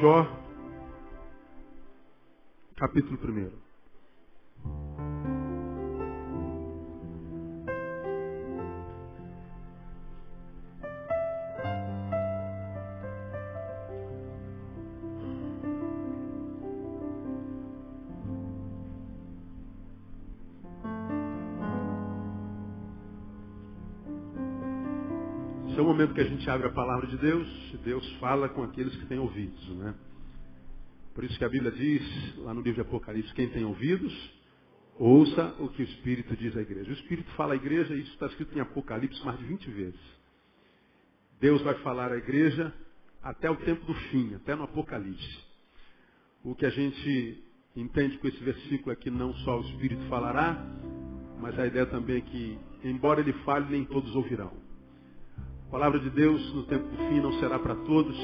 Jó, capítulo 1. Esse é o momento que a gente abre a palavra de Deus, e Deus fala com aqueles que têm ouvidos, né? Por isso que a Bíblia diz, lá no livro de Apocalipse, quem tem ouvidos, ouça o que o Espírito diz à igreja. O Espírito fala à igreja, e isso está escrito em Apocalipse mais de 20 vezes. Deus vai falar à igreja até o tempo do fim, até no Apocalipse. O que a gente entende com esse versículo é que não só o Espírito falará, mas a ideia também é que, embora ele fale, nem todos ouvirão. A palavra de Deus no tempo do fim não será para todos.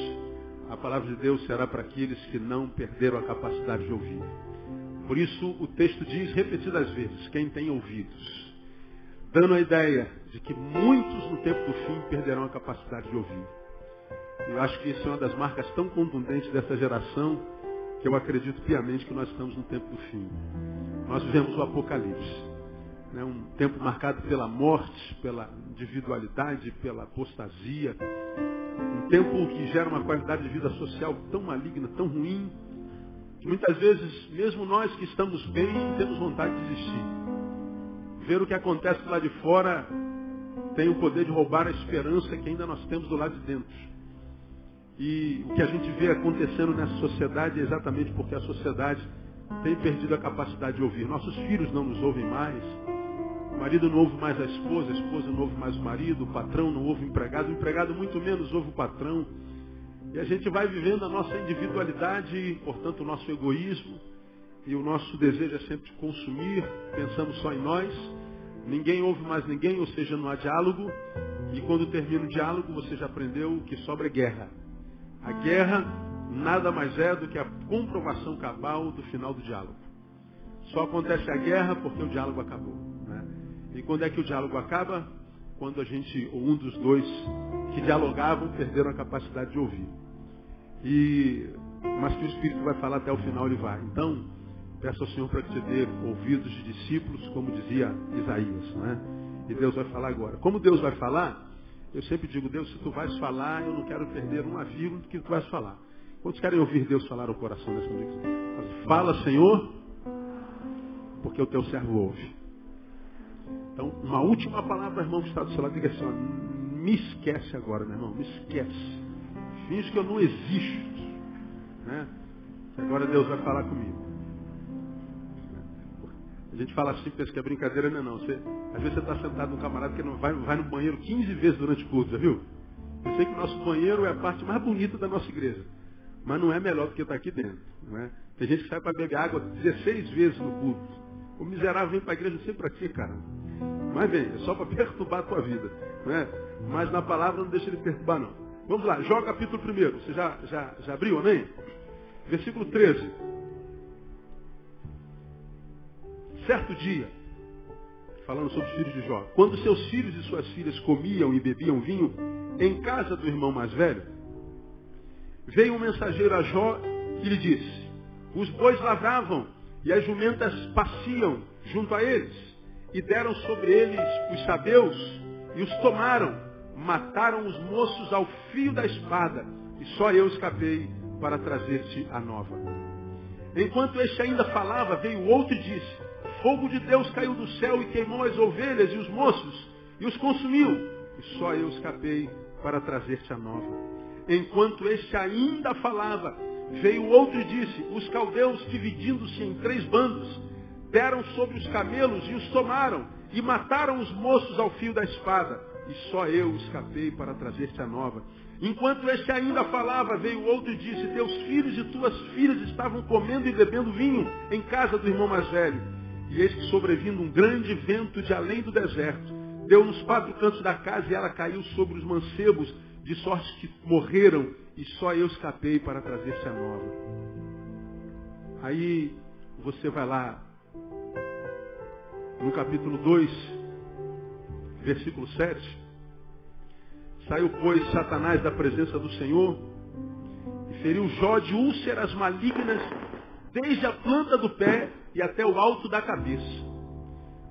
A palavra de Deus será para aqueles que não perderam a capacidade de ouvir. Por isso o texto diz repetidas vezes, quem tem ouvidos. Dando a ideia de que muitos no tempo do fim perderão a capacidade de ouvir. Eu acho que isso é uma das marcas tão contundentes dessa geração, que eu acredito piamente que nós estamos no tempo do fim. Nós vivemos o Apocalipse. Um tempo marcado pela morte, pela individualidade, pela apostasia. Um tempo que gera uma qualidade de vida social tão maligna, tão ruim, que muitas vezes, mesmo nós que estamos bem, temos vontade de desistir. Ver o que acontece lá de fora tem o poder de roubar a esperança que ainda nós temos do lado de dentro. E o que a gente vê acontecendo nessa sociedade é exatamente porque a sociedade tem perdido a capacidade de ouvir. Nossos filhos não nos ouvem mais. O marido não ouve mais a esposa não ouve mais o marido, o patrão não ouve o empregado muito menos ouve o patrão. E a gente vai vivendo a nossa individualidade, portanto o nosso egoísmo, e o nosso desejo é sempre de consumir, pensamos só em nós, ninguém ouve mais ninguém, ou seja, não há diálogo, e quando termina o diálogo você já aprendeu que sobra é guerra. A guerra nada mais é do que a comprovação cabal do final do diálogo. Só acontece a guerra porque o diálogo acabou, né? E quando é que o diálogo acaba? Quando a gente, ou um dos dois que dialogavam, perderam a capacidade de ouvir. Mas que o Espírito vai falar até o final, ele vai. Então, peço ao Senhor para que te dê ouvidos de discípulos, como dizia Isaías, né? E Deus vai falar agora. Como Deus vai falar, eu sempre digo, Deus, se tu vais falar, eu não quero perder uma vírgula do que tu vais falar. Quantos querem ouvir Deus falar ao coração nessa noite? Fala, Senhor, porque o teu servo ouve. Então, uma última palavra, irmão, que está do seu lado, diga assim, ó, me esquece agora, meu irmão, me esquece. Finge que eu não existo, né? Que agora Deus vai falar comigo. A gente fala assim, pensa que é brincadeira, não é não. Às vezes você está sentado num camarada que não vai no banheiro 15 vezes durante o culto, já viu? Eu sei que o nosso banheiro é a parte mais bonita da nossa igreja, mas não é melhor do que estar aqui dentro, não é? Tem gente que sai para beber água 16 vezes no culto. O miserável vem para a igreja sempre aqui, cara. Mas vem, é só para perturbar a tua vida, não é? Mas na palavra não deixa ele perturbar, não. Vamos lá, Jó capítulo 1. Você já abriu, amém? Versículo 13. Certo dia, falando sobre os filhos de Jó, quando seus filhos e suas filhas comiam e bebiam vinho em casa do irmão mais velho, veio um mensageiro a Jó e lhe disse, os bois lavravam e as jumentas pasciam junto a eles, e deram sobre eles os sabeus e os tomaram, mataram os moços ao fio da espada, e só eu escapei para trazer-te a nova. Enquanto este ainda falava, veio outro e disse, fogo de Deus caiu do céu e queimou as ovelhas e os moços, e os consumiu, e só eu escapei para trazer-te a nova. Enquanto este ainda falava, veio outro e disse, os caldeus, dividindo-se em 3 bandos, deram sobre os camelos e os tomaram, e mataram os moços ao fio da espada, e só eu escapei para trazer-te a nova. Enquanto este ainda falava, veio outro e disse, teus filhos e tuas filhas estavam comendo e bebendo vinho em casa do irmão mais velho. E eis que sobrevindo um grande vento de além do deserto, deu nos 4 cantos da casa e ela caiu sobre os mancebos, de sorte que morreram, e só eu escapei para trazer-te a nova. Aí você vai lá, no capítulo 2, versículo 7, saiu, pois, Satanás da presença do Senhor, e Feriu Jó de úlceras malignas, desde a planta do pé e até o alto da cabeça.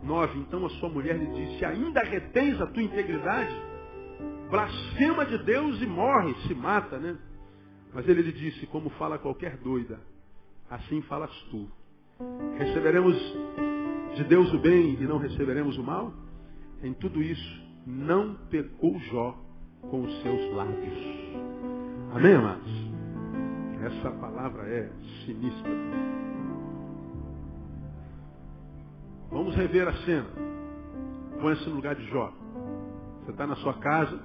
9. Então a sua mulher lhe disse: ainda retens a tua integridade? Blasfema de Deus e morre, se mata, né? Mas ele lhe disse: como fala qualquer doida, assim falas tu. Receberemos de Deus o bem e não receberemos o mal? Em tudo isso, não pecou Jó com os seus lábios. Amém, amados? Essa palavra é sinistra. Vamos rever a cena. Põe-se no lugar de Jó. Você está na sua casa,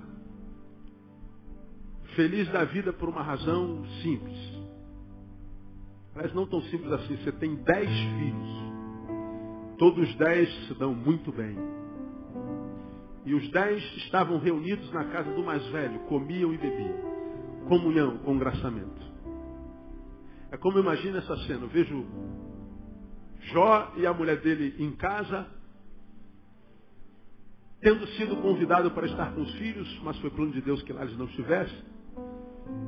feliz da vida por uma razão simples. Mas não tão simples assim. Você tem 10 filhos. Todos os 10 se dão muito bem. E os 10 estavam reunidos na casa do mais velho, comiam e bebiam. Comunhão, congraçamento. É como eu imagino essa cena. Eu vejo Jó e a mulher dele em casa, tendo sido convidado para estar com os filhos, mas foi plano de Deus que lá eles não estivessem.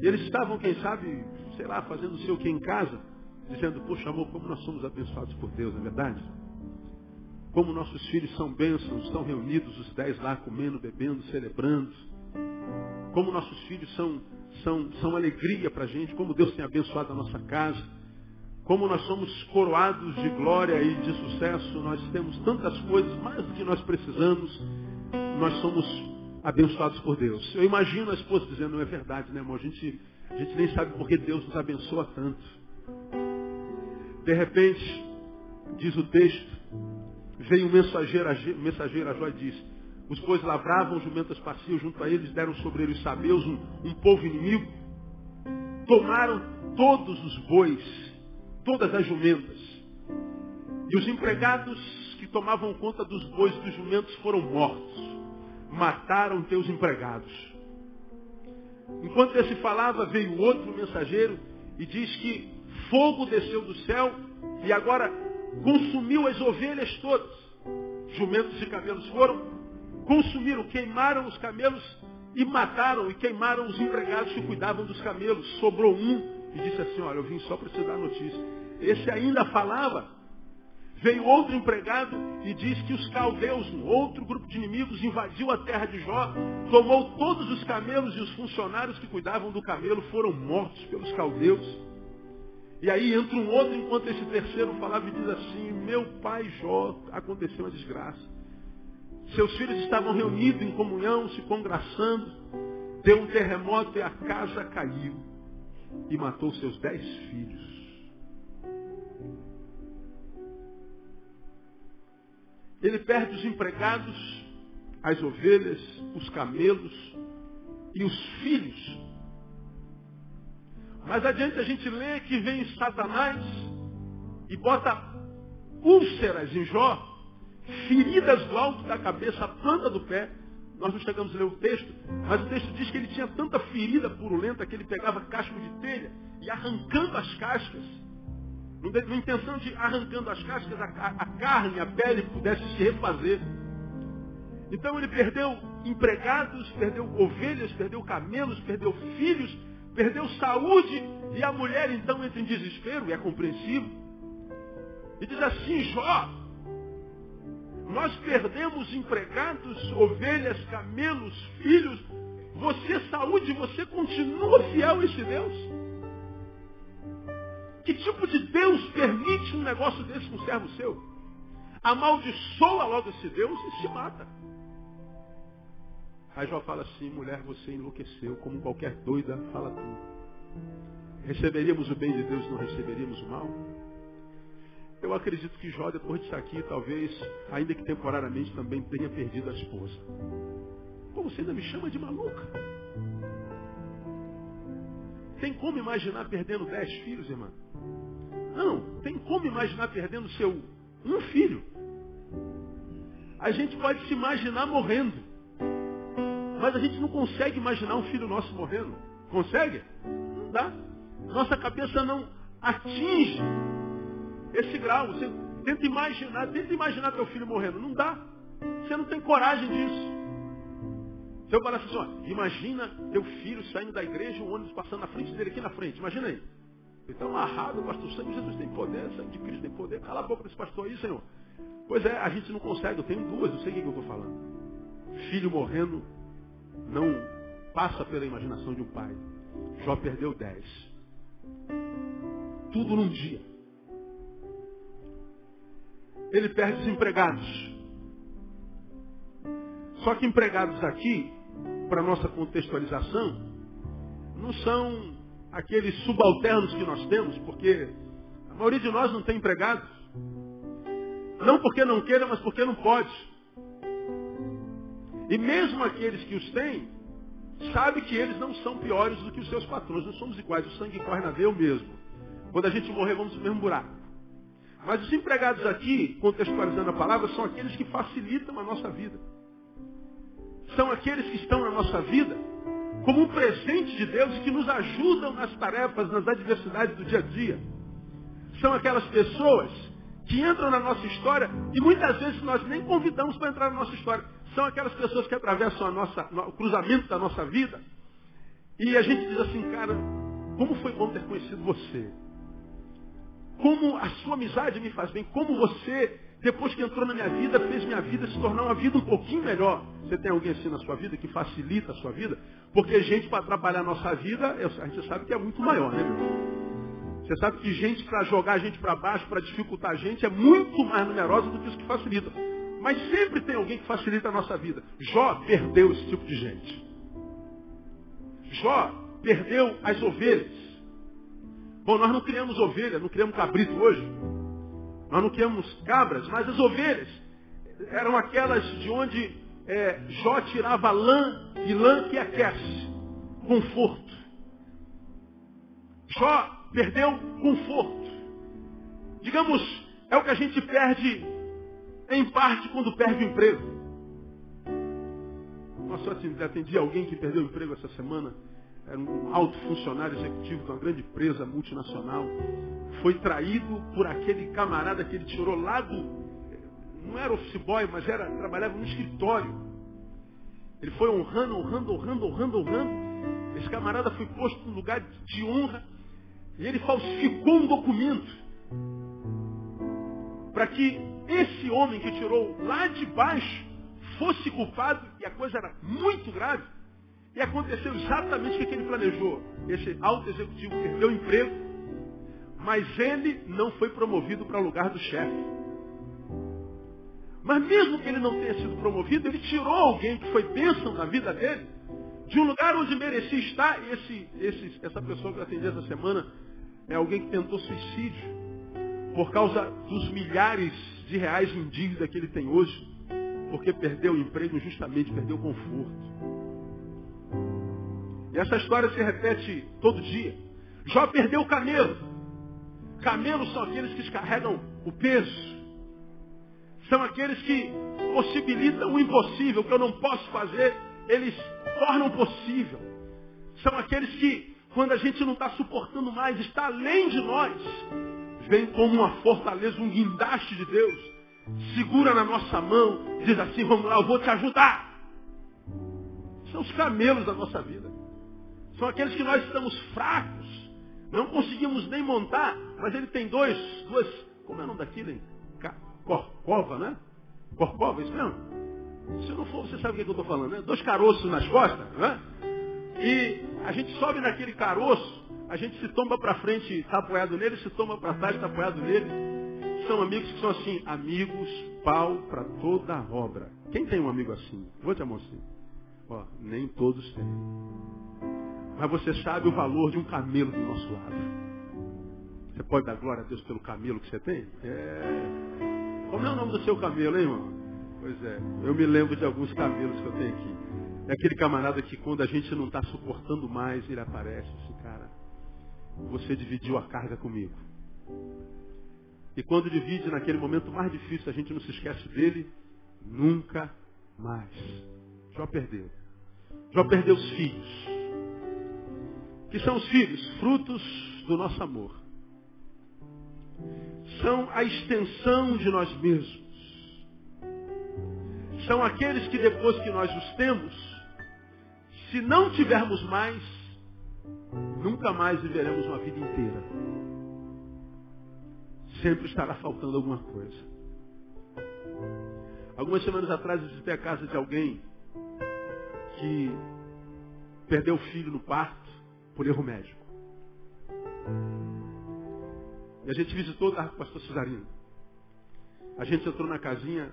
E eles estavam, quem sabe, sei lá, fazendo não sei o que em casa, dizendo: poxa, amor, como nós somos abençoados por Deus, não é verdade? Como nossos filhos são bênçãos, estão reunidos os 10 lá, comendo, bebendo, celebrando. Como nossos filhos são alegria para a gente, como Deus tem abençoado a nossa casa. Como nós somos coroados de glória e de sucesso, nós temos tantas coisas, mais do que nós precisamos, nós somos abençoados por Deus. Eu imagino a esposa dizendo: não é verdade, né, amor? A gente nem sabe por que Deus nos abençoa tanto. De repente, diz o texto, veio um mensageiro a Jó e disse: os bois lavravam, os jumentas passiam junto a eles, deram sobre eles os sabeus, um povo inimigo. Tomaram todos os bois, todas as jumentas. E os empregados que tomavam conta dos bois e dos jumentos foram mortos. Mataram teus empregados. Enquanto esse falava, veio outro mensageiro e diz que fogo desceu do céu e agora consumiu as ovelhas todas. Jumentos e camelos foram, consumiram, queimaram os camelos e mataram e queimaram os empregados que cuidavam dos camelos. Sobrou um e disse assim: olha, eu vim só para te dar a notícia. Esse ainda falava. Veio outro empregado e diz que os caldeus, um outro grupo de inimigos, invadiu a terra de Jó, tomou todos os camelos e os funcionários que cuidavam do camelo foram mortos pelos caldeus. E aí entra um outro, enquanto esse terceiro falava, e diz assim: meu pai Jó, aconteceu uma desgraça. Seus filhos estavam reunidos em comunhão, se congraçando, deu um terremoto e a casa caiu e matou seus 10 filhos. Ele perde os empregados, as ovelhas, os camelos e os filhos. Mais adiante a gente lê que vem Satanás e bota úlceras em Jó, feridas do alto da cabeça, a planta do pé. Nós não chegamos a ler o texto, mas o texto diz que ele tinha tanta ferida purulenta que ele pegava casco de telha e arrancando as cascas, na intenção de, arrancando as cascas, a carne, a pele pudesse se refazer. Então ele perdeu empregados, perdeu ovelhas, perdeu camelos, perdeu filhos, perdeu saúde, e a mulher então entra em desespero, e é compreensível. E diz assim: Jó, nós perdemos empregados, ovelhas, camelos, filhos, você saúde, você continua fiel a esse Deus? Que tipo de Deus permite um negócio desse com um servo seu? Amaldiçoa logo esse Deus e se mata. Aí Jó fala assim: mulher, você enlouqueceu, como qualquer doida, fala tu. Receberíamos o bem de Deus e não receberíamos o mal? Eu acredito que Jó, depois disso aqui, talvez, ainda que temporariamente, também tenha perdido a esposa. Pô, você ainda me chama de maluca? Tem como imaginar perdendo 10 filhos, irmã? Não, tem como imaginar perdendo um filho. A gente pode se imaginar morrendo, mas a gente não consegue imaginar um filho nosso morrendo. Consegue? Não dá. Nossa cabeça não atinge esse grau. Você tenta imaginar teu filho morrendo. Não dá. Você não tem coragem disso. Se eu falasse assim, ó, imagina teu filho saindo da igreja, o ônibus passando na frente dele aqui na frente, imagina aí. Ele está amarrado, pastor, o sangue de Jesus tem poder, o sangue de Cristo tem poder, cala a boca desse pastor aí, Senhor. Pois é, a gente não consegue, eu tenho duas, eu sei o que eu estou falando. Filho morrendo não passa pela imaginação de um pai. Jó perdeu 10. Tudo num dia. Ele perde os empregados. Só que empregados aqui, para nossa contextualização, não são aqueles subalternos que nós temos, porque a maioria de nós não tem empregados. Não porque não queira, mas porque não pode. E mesmo aqueles que os têm, sabem que eles não são piores do que os seus patrões. Nós somos iguais, o sangue corre na veia é o mesmo. Quando a gente morrer, vamos no mesmo buraco. Mas os empregados aqui, contextualizando a palavra, são aqueles que facilitam a nossa vida. São aqueles que estão na nossa vida como um presente de Deus e que nos ajudam nas tarefas, nas adversidades do dia a dia. São aquelas pessoas que entram na nossa história e muitas vezes nós nem convidamos para entrar na nossa história. São aquelas pessoas que atravessam o cruzamento da nossa vida e a gente diz assim, cara, como foi bom ter conhecido você. Como a sua amizade me faz bem. Como você, depois que entrou na minha vida, fez minha vida se tornar uma vida um pouquinho melhor. Você tem alguém assim na sua vida que facilita a sua vida? Porque gente para atrapalhar a nossa vida, a gente sabe que é muito maior, né, meu irmão? Você sabe que gente para jogar a gente para baixo, para dificultar a gente, é muito mais numerosa do que os que facilitam. Mas sempre tem alguém que facilita a nossa vida. Jó perdeu esse tipo de gente. Jó perdeu as ovelhas. Bom, nós não criamos ovelha, não criamos cabrito hoje. Nós não criamos cabras, mas as ovelhas eram aquelas de onde Jó tirava lã, e lã que aquece, conforto. Jó perdeu conforto. Digamos, é o que a gente perde em parte quando perde o emprego. Nossa, eu atendi alguém que perdeu o emprego essa semana. Era um alto funcionário executivo de uma grande empresa multinacional. Foi traído por aquele camarada que ele tirou lá do... Não era office boy, mas trabalhava no escritório. Ele foi honrando. Esse camarada foi posto num lugar de honra. E ele falsificou um documento. Para que esse homem que tirou lá de baixo fosse culpado. E a coisa era muito grave. E aconteceu exatamente o que ele planejou. Esse alto executivo perdeu o emprego, mas ele não foi promovido para o lugar do chefe. Mas mesmo que ele não tenha sido promovido, ele tirou alguém que foi bênção na vida dele, de um lugar onde merecia estar. E essa pessoa que eu atendi essa semana é alguém que tentou suicídio por causa dos milhares de reais em dívida que ele tem hoje, porque perdeu o emprego, justamente perdeu o conforto. E essa história se repete todo dia. Jó perdeu o camelo. Camelos são aqueles que carregam o peso. São aqueles que possibilitam o impossível, o que eu não posso fazer, eles tornam possível. São aqueles que, quando a gente não está suportando mais, está além de nós, vem como uma fortaleza, um guindaste de Deus, segura na nossa mão, diz assim, vamos lá, eu vou te ajudar. São os camelos da nossa vida. São aqueles que nós estamos fracos, não conseguimos nem montar, mas ele tem duas, como é o nome daquilo, hein? Corcova, né? Corcova, isso mesmo? Se não for, você sabe o que eu estou falando, né? 2 caroços nas costas, né? E a gente sobe naquele caroço, a gente se tomba para frente, está apoiado nele, se tomba para trás, está apoiado nele. São amigos que são assim, amigos, pau para toda a obra. Quem tem um amigo assim? Vou te mostrar. Ó, nem todos têm. Mas você sabe o valor de um camelo do nosso lado. Você pode dar glória a Deus pelo camelo que você tem? Como é o nome do seu camelo, hein, irmão? Pois é, eu me lembro de alguns camelos que eu tenho aqui. É aquele camarada que quando a gente não está suportando mais, ele aparece assim, cara, você dividiu a carga comigo. E quando divide naquele momento mais difícil, a gente não se esquece dele nunca mais. Jó perdeu. Jó perdeu os filhos. Que são os filhos? Frutos do nosso amor. São a extensão de nós mesmos. São aqueles que depois que nós os temos, Se não tivermos mais, nunca mais viveremos uma vida inteira. Sempre estará faltando alguma coisa. Algumas semanas atrás eu visitei a casa de alguém que perdeu o filho no parto por erro médico. E a gente visitou o pastor Cesarino. A gente entrou na casinha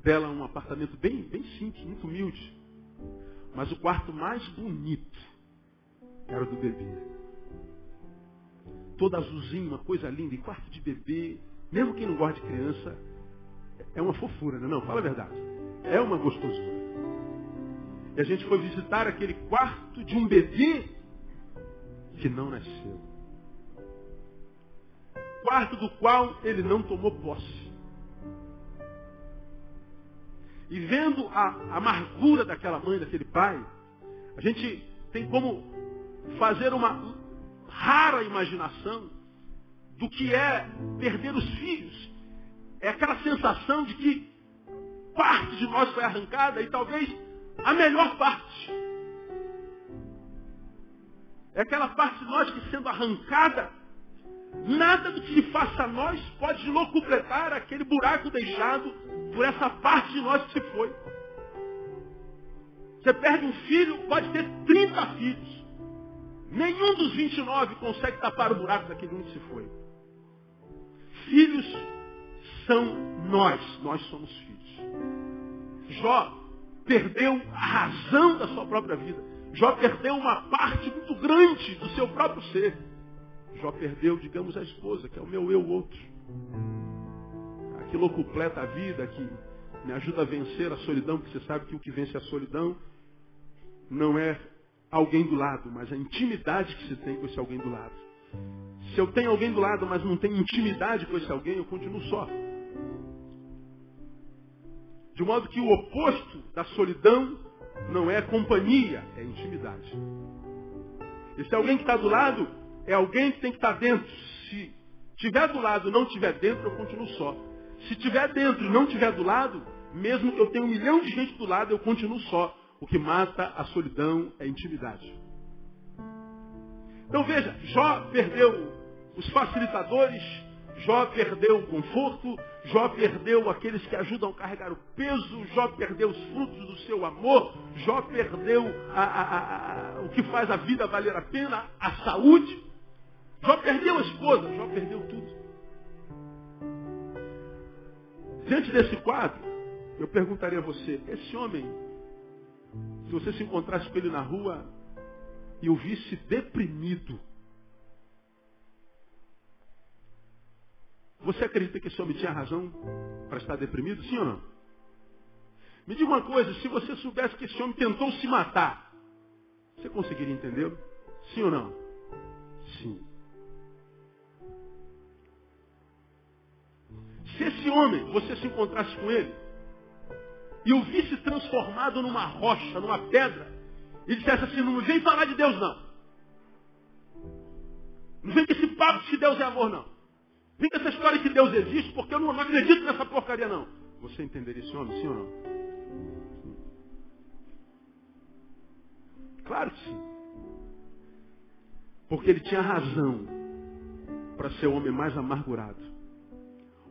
dela, um apartamento bem simples, muito humilde. Mas o quarto mais bonito era o do bebê. Todo azulzinho, uma coisa linda. E quarto de bebê, mesmo quem não gosta de criança, é uma fofura, não? Fala a verdade. É uma gostosura. E a gente foi visitar aquele quarto de um bebê que não nasceu. Quarto do qual ele não tomou posse. E vendo a amargura daquela mãe, daquele pai, a gente tem como fazer uma rara imaginação do que é perder os filhos. É aquela sensação de que parte de nós foi arrancada e talvez a melhor parte. É aquela parte de nós que sendo arrancada, nada do que se faça a nós pode locupletar aquele buraco deixado por essa parte de nós que se foi. Você perde um filho, pode ter 30 filhos. Nenhum dos 29 consegue tapar o buraco daquele um que se foi. Filhos são nós somos filhos. Jó perdeu a razão da sua própria vida. Jó perdeu uma parte muito grande do seu próprio ser. Jó perdeu, digamos, a esposa, que é o meu eu outro. Aquilo completa a vida, que me ajuda a vencer a solidão, porque você sabe que o que vence a solidão não é alguém do lado, mas a intimidade que se tem com esse alguém do lado. Se eu tenho alguém do lado, mas não tenho intimidade com esse alguém, eu continuo só. De modo que o oposto da solidão não é companhia, é intimidade. Esse alguém que está do lado é alguém que tem que estar dentro. Se estiver do lado e não estiver dentro, eu continuo só. Se estiver dentro e não estiver do lado, mesmo que eu tenha 1 milhão de gente do lado, eu continuo só. O que mata a solidão é a intimidade. Então veja, Jó perdeu os facilitadores, Jó perdeu o conforto, Jó perdeu aqueles que ajudam a carregar o peso, Jó perdeu os frutos do seu amor, Jó perdeu o que faz a vida valer a pena, a saúde. Jó perdeu a esposa, Jó perdeu tudo. Diante desse quadro, eu perguntaria a você, esse homem, se você se encontrasse com ele na rua e o visse deprimido, você acredita que esse homem tinha razão para estar deprimido? Sim ou não? Me diga uma coisa, se você soubesse que esse homem tentou se matar, você conseguiria entendê-lo? Sim ou não? Sim. Se esse homem, você se encontrasse com ele, e o visse transformado numa rocha, numa pedra, e dissesse assim, não vem falar de Deus não. Não vem com esse papo de que Deus é amor não. Vem com essa história de que Deus existe, porque eu não acredito nessa porcaria não. Você entenderia esse homem, sim ou não? Claro que sim. Porque ele tinha razão para ser o homem mais amargurado.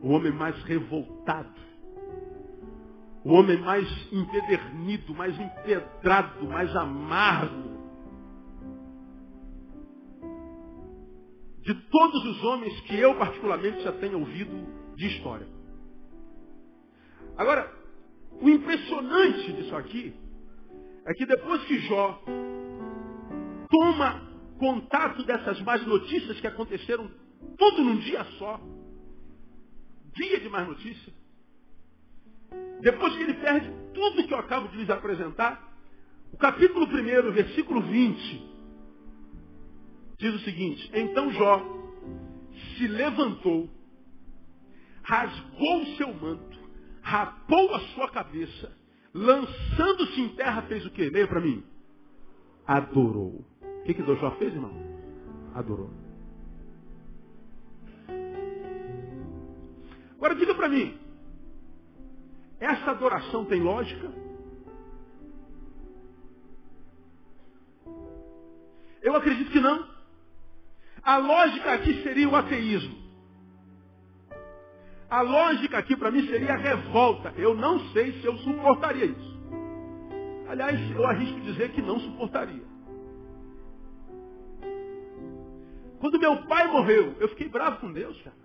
O homem mais revoltado. O homem mais empedernido, mais empedrado, mais amargo. De todos os homens que eu particularmente já tenho ouvido de história. Agora, o impressionante disso aqui é que depois que Jó toma contato dessas más notícias que aconteceram tudo num dia só, dia de más notícia, depois que ele perde tudo que eu acabo de lhes apresentar, o capítulo 1, versículo 20, diz o seguinte, então Jó se levantou, rasgou o seu manto, rapou a sua cabeça, lançando-se em terra, fez o quê? Leia para mim. Adorou. O que Jó fez, irmão? Adorou. Agora diga para mim, essa adoração tem lógica? Eu acredito que não. A lógica aqui seria o ateísmo. A lógica aqui para mim seria a revolta. Eu não sei se eu suportaria isso. Aliás, eu arrisco dizer que não suportaria. Quando meu pai morreu, eu fiquei bravo com Deus, cara.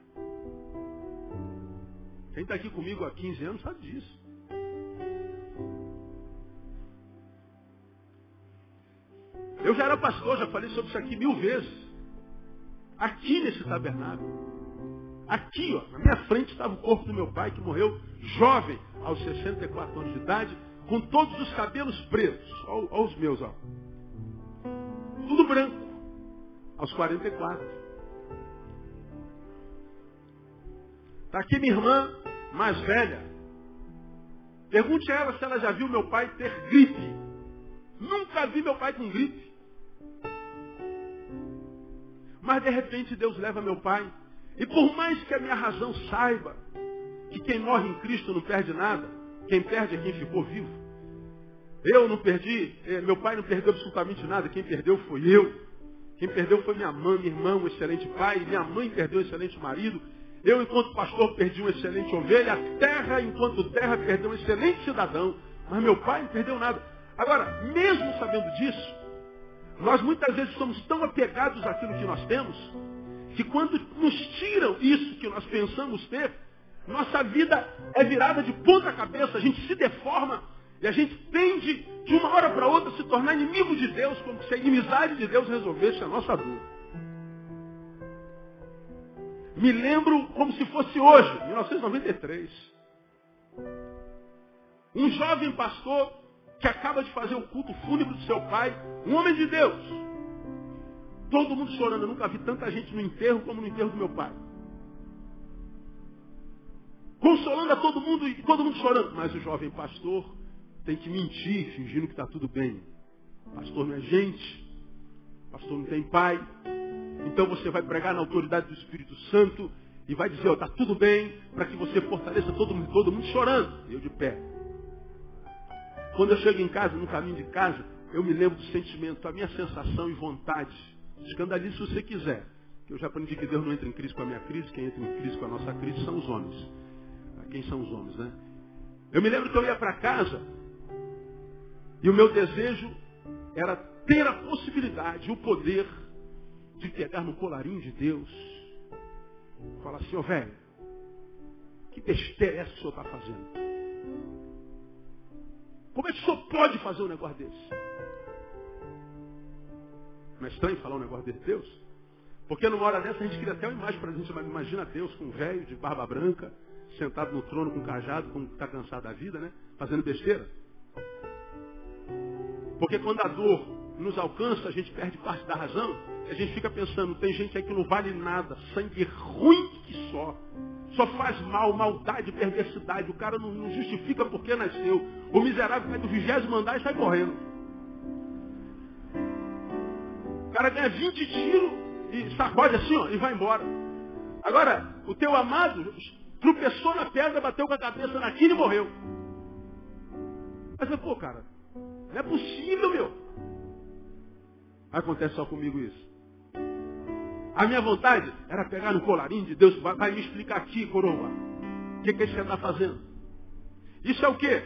Quem está aqui comigo há 15 anos sabe disso. Eu já era pastor, já falei sobre isso aqui 1000 vezes. Aqui nesse tabernáculo. Aqui, ó, na minha frente estava o corpo do meu pai, que morreu jovem, aos 64 anos de idade, com todos os cabelos pretos. Olha os meus, ó. Tudo branco, aos 44. Está aqui minha irmã mais velha. Pergunte a ela se ela já viu meu pai ter gripe. Nunca vi meu pai com gripe. Mas de repente Deus leva meu pai. E por mais que a minha razão saiba que quem morre em Cristo não perde nada, quem perde é quem ficou vivo. Eu não perdi, meu pai não perdeu absolutamente nada, quem perdeu foi eu. Quem perdeu foi minha mãe, minha irmã, um excelente pai, minha mãe perdeu um excelente marido. Eu, enquanto pastor, perdi um excelente ovelha, a terra, enquanto terra, perdeu um excelente cidadão. Mas meu pai não perdeu nada. Agora, mesmo sabendo disso, nós muitas vezes somos tão apegados àquilo que nós temos, que quando nos tiram isso que nós pensamos ter, nossa vida é virada de ponta cabeça, a gente se deforma e a gente tende, de uma hora para outra, se tornar inimigo de Deus, como se a inimizade de Deus resolvesse a nossa dor. Me lembro como se fosse hoje, 1993. Um jovem pastor que acaba de fazer o culto fúnebre do seu pai, um homem de Deus. Todo mundo chorando. Eu nunca vi tanta gente no enterro como no enterro do meu pai. Consolando a todo mundo e todo mundo chorando. Mas o jovem pastor tem que mentir, fingindo que está tudo bem. Pastor não é gente. Pastor não tem pai. Então você vai pregar na autoridade do Espírito Santo e vai dizer, está tudo bem, para que você fortaleça todo mundo chorando. E eu de pé. Quando eu chego em casa, no caminho de casa, eu me lembro do sentimento, a minha sensação e vontade. Escandalize se você quiser. Eu já aprendi que Deus não entra em crise com a minha crise, quem entra em crise com a nossa crise são os homens. Quem são os homens, né? Eu me lembro que eu ia para casa e o meu desejo era ter a possibilidade, o poder de pegar no colarinho de Deus e falar assim, velho, que besteira é essa que o senhor está fazendo? Como é que o senhor pode fazer um negócio desse? Não é estranho falar um negócio desse, Deus? Porque numa hora dessa a gente cria até uma imagem para a gente, mas imagina Deus com um velho de barba branca, sentado no trono com um cajado, como está cansado da vida, né? Fazendo besteira. Porque quando a dor nos alcança, a gente perde parte da razão, e a gente fica pensando, tem gente aí que não vale nada, sangue ruim que só faz mal, maldade, perversidade, o cara não justifica porque nasceu. O miserável vai do 20º andar e sai correndo. O cara ganha 20 tiros e sacode assim, ó, e vai embora. Agora, o teu amado tropeçou na pedra, bateu com a cabeça na quina e morreu. Mas, pô, cara, não é possível, meu. Acontece só comigo isso. A minha vontade era pegar no colarinho de Deus, vai me explicar aqui, coroa. O que você está fazendo? Isso é o quê?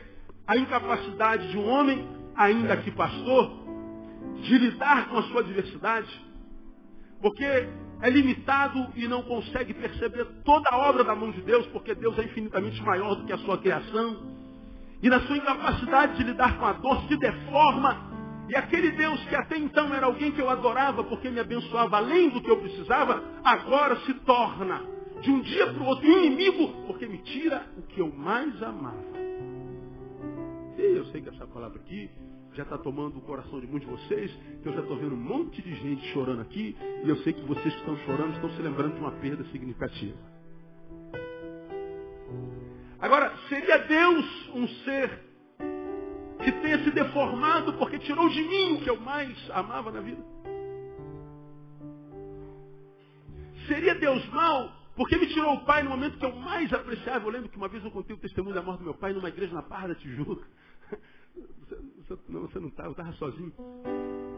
A incapacidade de um homem, ainda que pastor, de lidar com a sua diversidade, porque é limitado e não consegue perceber toda a obra da mão de Deus, porque Deus é infinitamente maior do que a sua criação, e na sua incapacidade de lidar com a dor se deforma, e aquele Deus que até então era alguém que eu adorava porque me abençoava além do que eu precisava, agora se torna de um dia para o outro inimigo, porque me tira o que eu mais amava. E eu sei que essa palavra aqui já está tomando o coração de muitos de vocês, que eu já estou vendo um monte de gente chorando aqui, e eu sei que vocês que estão chorando estão se lembrando de uma perda significativa. Agora, seria Deus um ser que tenha se deformado porque tirou de mim o que eu mais amava na vida? Seria Deus mau porque me tirou o pai no momento que eu mais apreciava? Eu lembro que uma vez eu contei o testemunho da morte do meu pai numa igreja na Barra da Tijuca. Você não estava, eu estava sozinho.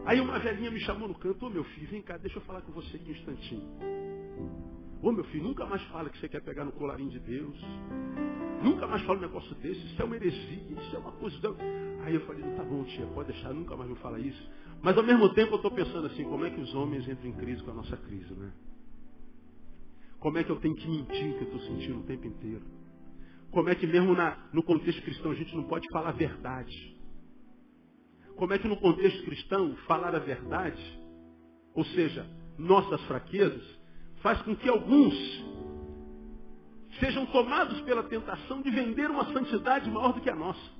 Aí uma velhinha me chamou no canto: ô meu filho, vem cá, deixa eu falar com você aqui um instantinho. Ô meu filho, nunca mais fala que você quer pegar no colarinho de Deus. Nunca mais fala um negócio desse, isso é uma heresia, isso é uma coisa... Aí eu falei: tá bom, tia, pode deixar, nunca mais me fala isso. Mas ao mesmo tempo eu estou pensando assim: como é que os homens entram em crise com a nossa crise, né? Como é que eu tenho que mentir o que eu estou sentindo o tempo inteiro? Como é que mesmo no contexto cristão a gente não pode falar a verdade? Como é que no contexto cristão falar a verdade, ou seja, nossas fraquezas, faz com que alguns sejam tomados pela tentação de vender uma santidade maior do que a nossa.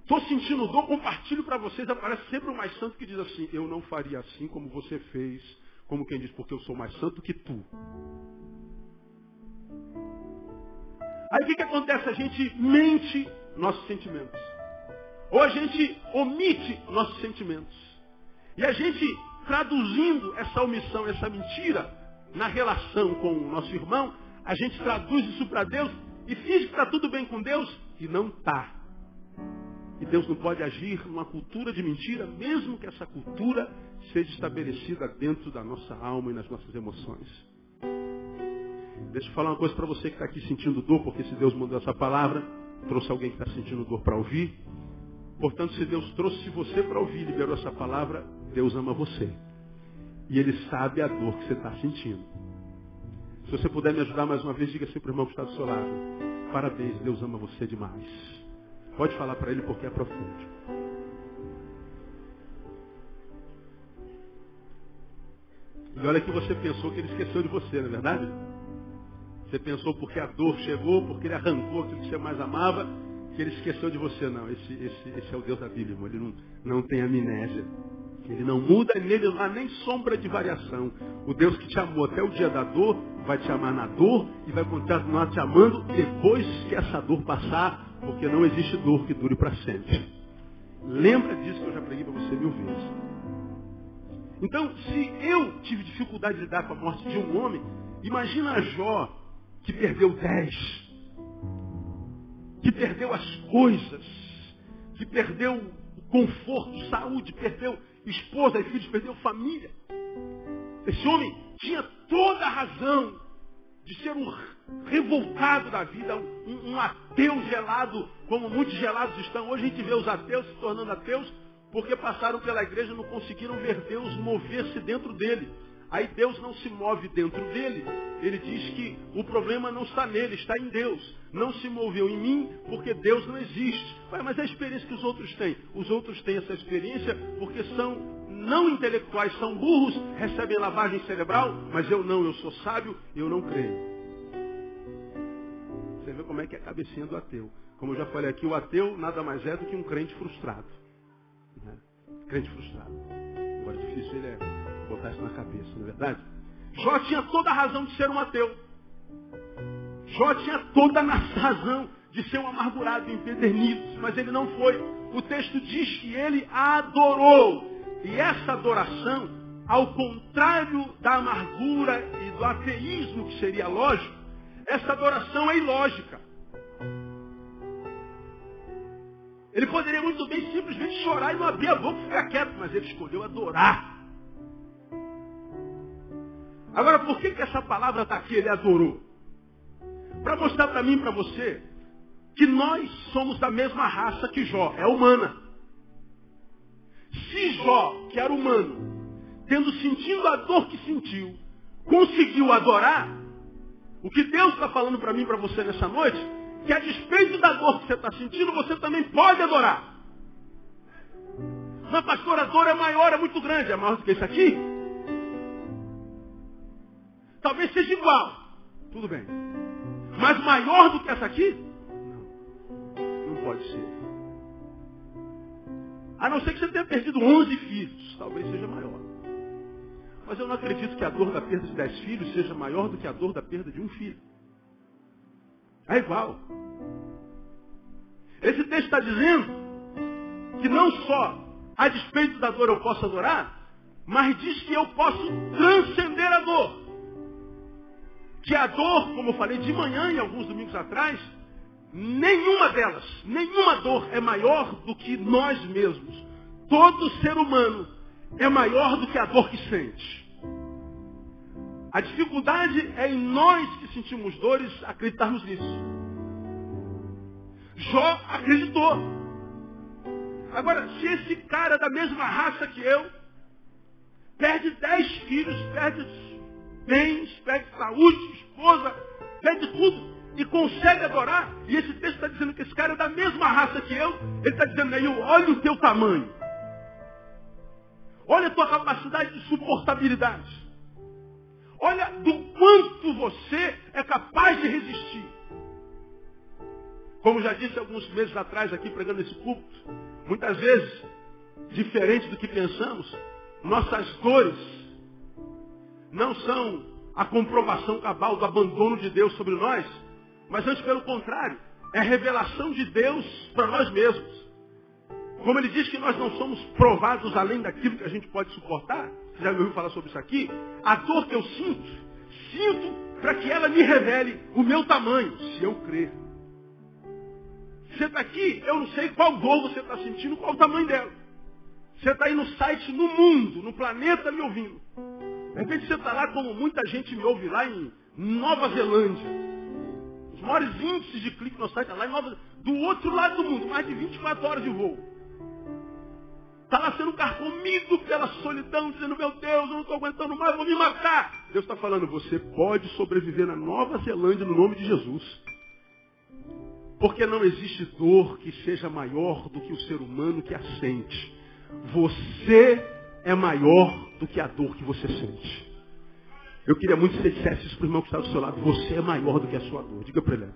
Estou sentindo dor, compartilho para vocês, aparece sempre o mais santo que diz assim: eu não faria assim como você fez, como quem diz, porque eu sou mais santo que tu. Aí o que acontece? A gente mente nossos sentimentos. Ou a gente omite nossos sentimentos. E a gente, traduzindo essa omissão, essa mentira, na relação com o nosso irmão, a gente traduz isso para Deus e finge que está tudo bem com Deus e não está. E Deus não pode agir numa cultura de mentira, mesmo que essa cultura seja estabelecida dentro da nossa alma e nas nossas emoções. Deixa eu falar uma coisa para você que está aqui sentindo dor, porque se Deus mandou essa palavra, trouxe alguém que está sentindo dor para ouvir. Portanto, se Deus trouxe você para ouvir e liberou essa palavra, Deus ama você. E Ele sabe a dor que você está sentindo. Se você puder me ajudar mais uma vez, diga assim para o irmão que está do seu lado: parabéns, Deus ama você demais. Pode falar para ele porque é profundo. E olha que você pensou que ele esqueceu de você, não é verdade? Você pensou porque a dor chegou, porque ele arrancou aquilo que você mais amava, que ele esqueceu de você. Não, esse é o Deus da Bíblia, irmão. Ele não tem amnésia. Ele não muda, nele não há nem sombra de variação. O Deus que te amou até o dia da dor, vai te amar na dor e vai continuar te amando depois que essa dor passar, porque não existe dor que dure para sempre. Lembra disso que eu já preguei para você 1000 vezes. Então, se eu tive dificuldade de lidar com a morte de um homem, imagina Jó, que perdeu 10, que perdeu as coisas, que perdeu o conforto, saúde, perdeu esposa e filhos, perdeu família. Esse homem tinha toda a razão de ser um revoltado da vida, um ateu gelado, como muitos gelados estão. Hoje a gente vê os ateus se tornando ateus porque passaram pela igreja e não conseguiram ver Deus mover-se dentro dele. Aí Deus não se move dentro dele. Ele diz que o problema não está nele, está em Deus. Não se moveu em mim porque Deus não existe. Mas é a experiência que os outros têm. Os outros têm essa experiência porque são não intelectuais, são burros, recebem lavagem cerebral, mas eu não, eu sou sábio, eu não creio. Você vê como é que é a cabecinha do ateu. Como eu já falei aqui, o ateu nada mais é do que um crente frustrado. Né? Crente frustrado. Agora, difícil ele é botar isso na cabeça, não é verdade? Jó tinha toda a razão de ser um ateu. Jó tinha toda a razão de ser um amargurado, empedernido, mas ele não foi. O texto diz que ele adorou. E essa adoração, ao contrário da amargura e do ateísmo, que seria lógico, essa adoração é ilógica. Ele poderia muito bem simplesmente chorar e não abrir a boca e ficar quieto, mas ele escolheu adorar. Agora, por que essa palavra está aqui, ele adorou? Para mostrar para mim e para você que nós somos da mesma raça que Jó, é humana. Se Jó, que era humano, sentindo a dor que sentiu, conseguiu adorar, o que Deus está falando para mim e para você nessa noite, que a despeito da dor que você está sentindo, você também pode adorar. Mas pastor, a dor é maior, é muito grande, é maior do que isso aqui? Talvez seja igual, tudo bem. Mas maior do que essa aqui? Não pode ser. A não ser que você tenha perdido 11 filhos. Talvez seja maior. Mas eu não acredito que a dor da perda de 10 filhos seja maior do que a dor da perda de um filho. É igual. Esse texto está dizendo que não só a despeito da dor eu posso adorar, mas diz que eu posso transcender a dor. Que a dor, como eu falei de manhã e alguns domingos atrás, nenhuma delas, nenhuma dor é maior do que nós mesmos. Todo ser humano é maior do que a dor que sente. A dificuldade é em nós que sentimos dores acreditarmos nisso. Jó acreditou. Agora, se esse cara da mesma raça que eu perde 10 filhos, perde bens, perde saúde, esposa, perde tudo e consegue adorar, e esse texto está dizendo que esse cara é da mesma raça que eu, ele está dizendo aí, olha o teu tamanho. Olha a tua capacidade de suportabilidade. Olha do quanto você é capaz de resistir. Como já disse alguns meses atrás aqui pregando esse púlpito, muitas vezes, diferente do que pensamos, nossas dores não são a comprovação cabal do abandono de Deus sobre nós, mas antes pelo contrário, é a revelação de Deus para nós mesmos. Como ele diz que nós não somos provados além daquilo que a gente pode suportar, você já me ouviu falar sobre isso aqui? A dor que eu sinto para que ela me revele o meu tamanho, se eu crer. Você está aqui, eu não sei qual dor você está sentindo, qual o tamanho dela. Você está aí no site, no mundo, no planeta me ouvindo. De repente você está lá como muita gente me ouve lá em Nova Zelândia. Os maiores índices de clique no site lá em Nova Zelândia. Do outro lado do mundo, mais de 24 horas de voo. Está lá sendo carcomido pela solidão, dizendo, meu Deus, eu não estou aguentando mais, eu vou me matar. Deus está falando, você pode sobreviver na Nova Zelândia no nome de Jesus. Porque não existe dor que seja maior do que o ser humano que a sente. Você é maior do que a dor que você sente. Eu queria muito que você dissesse isso para o irmão que está do seu lado. Você é maior do que a sua dor. Diga para ele.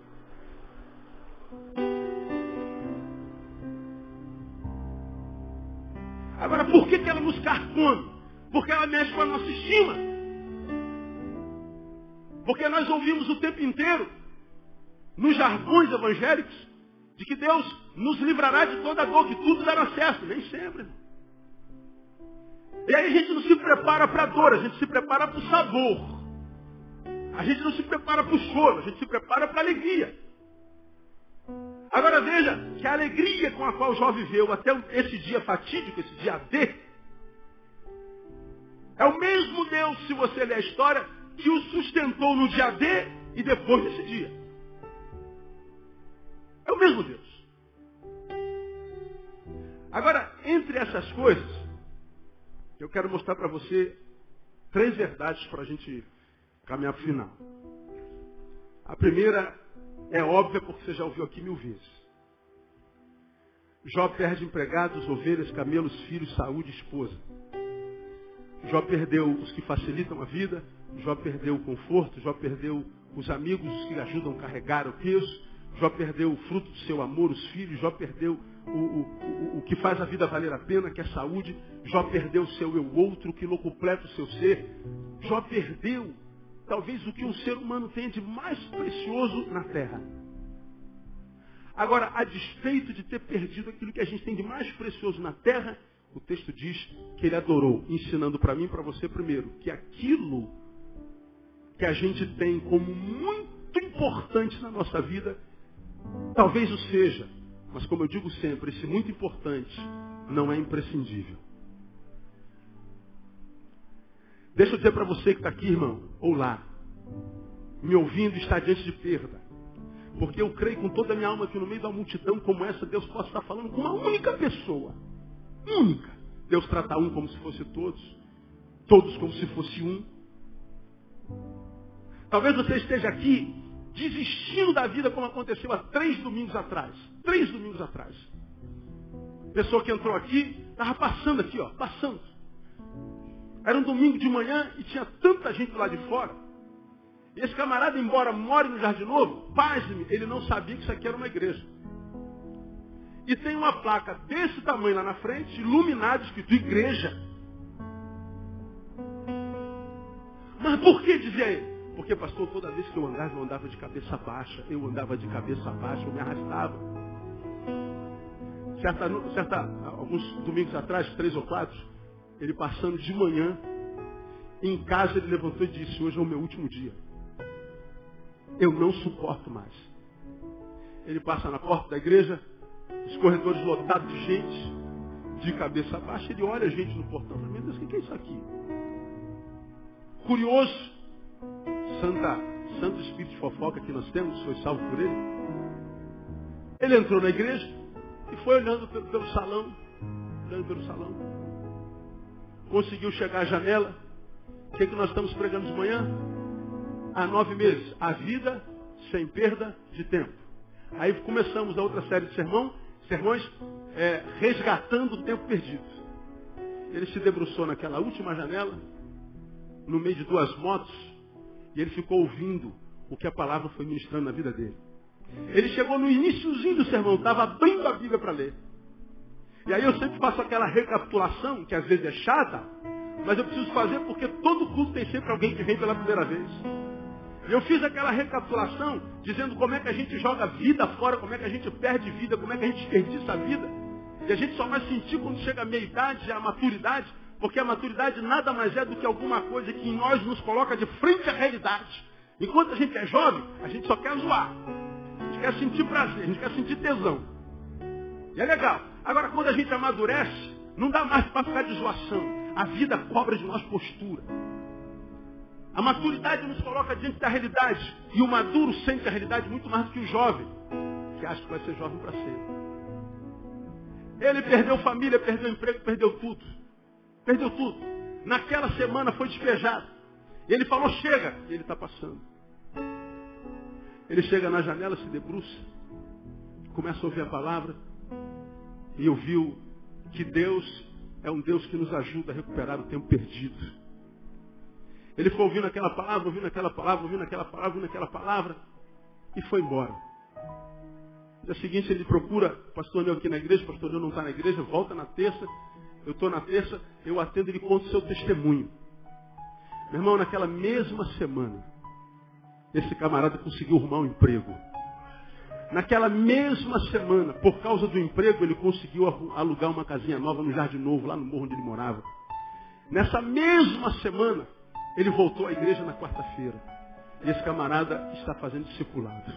Agora, por que ela nos carcome? Porque ela mexe com a nossa estima. Porque nós ouvimos o tempo inteiro, nos jargões evangélicos, de que Deus nos livrará de toda dor, que tudo dará certo. Nem sempre. E aí a gente não se prepara para a dor, a gente se prepara para o sabor. A gente não se prepara para o choro, a gente se prepara para a alegria. Agora veja que a alegria com a qual Jó viveu até esse dia fatídico, esse dia D, é o mesmo Deus, se você ler a história, que o sustentou no dia D e depois desse dia. É o mesmo Deus. Agora, entre essas coisas, eu quero mostrar para você 3 verdades para a gente caminhar para o final. A primeira é óbvia porque você já ouviu aqui 1000 vezes. Jó perde empregados, ovelhas, camelos, filhos, saúde, esposa. Jó perdeu os que facilitam a vida. Jó perdeu o conforto. Jó perdeu os amigos, os que ajudam a carregar o peso. Jó perdeu o fruto do seu amor, os filhos. Jó perdeu o que faz a vida valer a pena, que é a saúde. Jó perdeu o seu eu outro, que não completa o seu ser. Jó perdeu talvez o que um ser humano tem de mais precioso na terra. Agora, a despeito de ter perdido aquilo que a gente tem de mais precioso na terra, o texto diz que ele adorou, ensinando para mim e para você primeiro, que aquilo que a gente tem como muito importante na nossa vida, talvez o seja, mas como eu digo sempre, esse muito importante não é imprescindível. Deixa eu dizer para você que está aqui, irmão, ou lá, me ouvindo, está diante de perda. Porque eu creio com toda a minha alma que no meio da multidão como essa, Deus possa estar falando com uma única pessoa. Única. Deus trata um como se fosse todos. Todos como se fosse um. Talvez você esteja aqui desistindo da vida como aconteceu há 3 domingos atrás. 3 domingos atrás. Pessoa que entrou aqui, estava passando aqui, ó, passando. Era um domingo de manhã e tinha tanta gente lá de fora. E esse camarada, embora more no Jardim Novo, pasme, ele não sabia que isso aqui era uma igreja. E tem uma placa desse tamanho lá na frente, iluminada, escrito igreja. Mas por que, dizia ele? Porque, pastor, toda vez que eu andava de cabeça baixa. Eu andava de cabeça baixa, eu me arrastava. Alguns domingos atrás, 3 ou 4, ele passando de manhã, em casa ele levantou e disse, hoje é o meu último dia. Eu não suporto mais. Ele passa na porta da igreja, os corredores lotados de gente, de cabeça baixa, ele olha a gente no portão. Meu Deus, o que é isso aqui? Curioso. Santo espírito de fofoca que nós temos, foi salvo por ele. Ele entrou na igreja e foi olhando pelo salão. Olhando pelo salão. Conseguiu chegar à janela. O que é que nós estamos pregando de manhã? Há 9 meses. A vida sem perda de tempo. Aí começamos a outra série de sermões, resgatando o tempo perdido. Ele se debruçou naquela última janela, no meio de 2 motos, e ele ficou ouvindo o que a palavra foi ministrando na vida dele. Ele chegou no iniciozinho do sermão, estava abrindo a Bíblia para ler. E aí eu sempre faço aquela recapitulação, que às vezes é chata, mas eu preciso fazer porque todo culto tem sempre alguém que vem pela primeira vez. E eu fiz aquela recapitulação, dizendo como é que a gente joga vida fora, como é que a gente perde vida, como é que a gente desperdiça a vida. E a gente só vai sentir quando chega a meia-idade, a maturidade, porque a maturidade nada mais é do que alguma coisa que em nós nos coloca de frente à realidade. Enquanto a gente é jovem, a gente só quer zoar. A gente quer sentir prazer, a gente quer sentir tesão. E é legal. Agora, quando a gente amadurece, não dá mais para ficar de zoação. A vida cobra de nós postura. A maturidade nos coloca diante da realidade. E o maduro sente a realidade muito mais do que o jovem, que acha que vai ser jovem para sempre. Ele perdeu família, perdeu emprego, perdeu tudo. Perdeu tudo. Naquela semana foi despejado. Ele falou, chega. E ele está passando. Ele chega na janela, se debruça, começa a ouvir a palavra e ouviu que Deus é um Deus que nos ajuda a recuperar o tempo perdido. Ele foi ouvindo aquela palavra, ouvindo aquela palavra, ouvindo aquela palavra, ouvindo aquela palavra e foi embora. No dia seguinte ele procura, pastor Neu aqui na igreja, pastor Neu não está na igreja, volta na terça, eu estou na terça, eu atendo, ele conta o seu testemunho. Meu irmão, naquela mesma semana, esse camarada conseguiu arrumar um emprego. Naquela mesma semana, por causa do emprego, ele conseguiu alugar uma casinha nova no Jardim Novo, lá no morro onde ele morava. Nessa mesma semana, ele voltou à igreja na quarta-feira. E esse camarada está fazendo discipulado.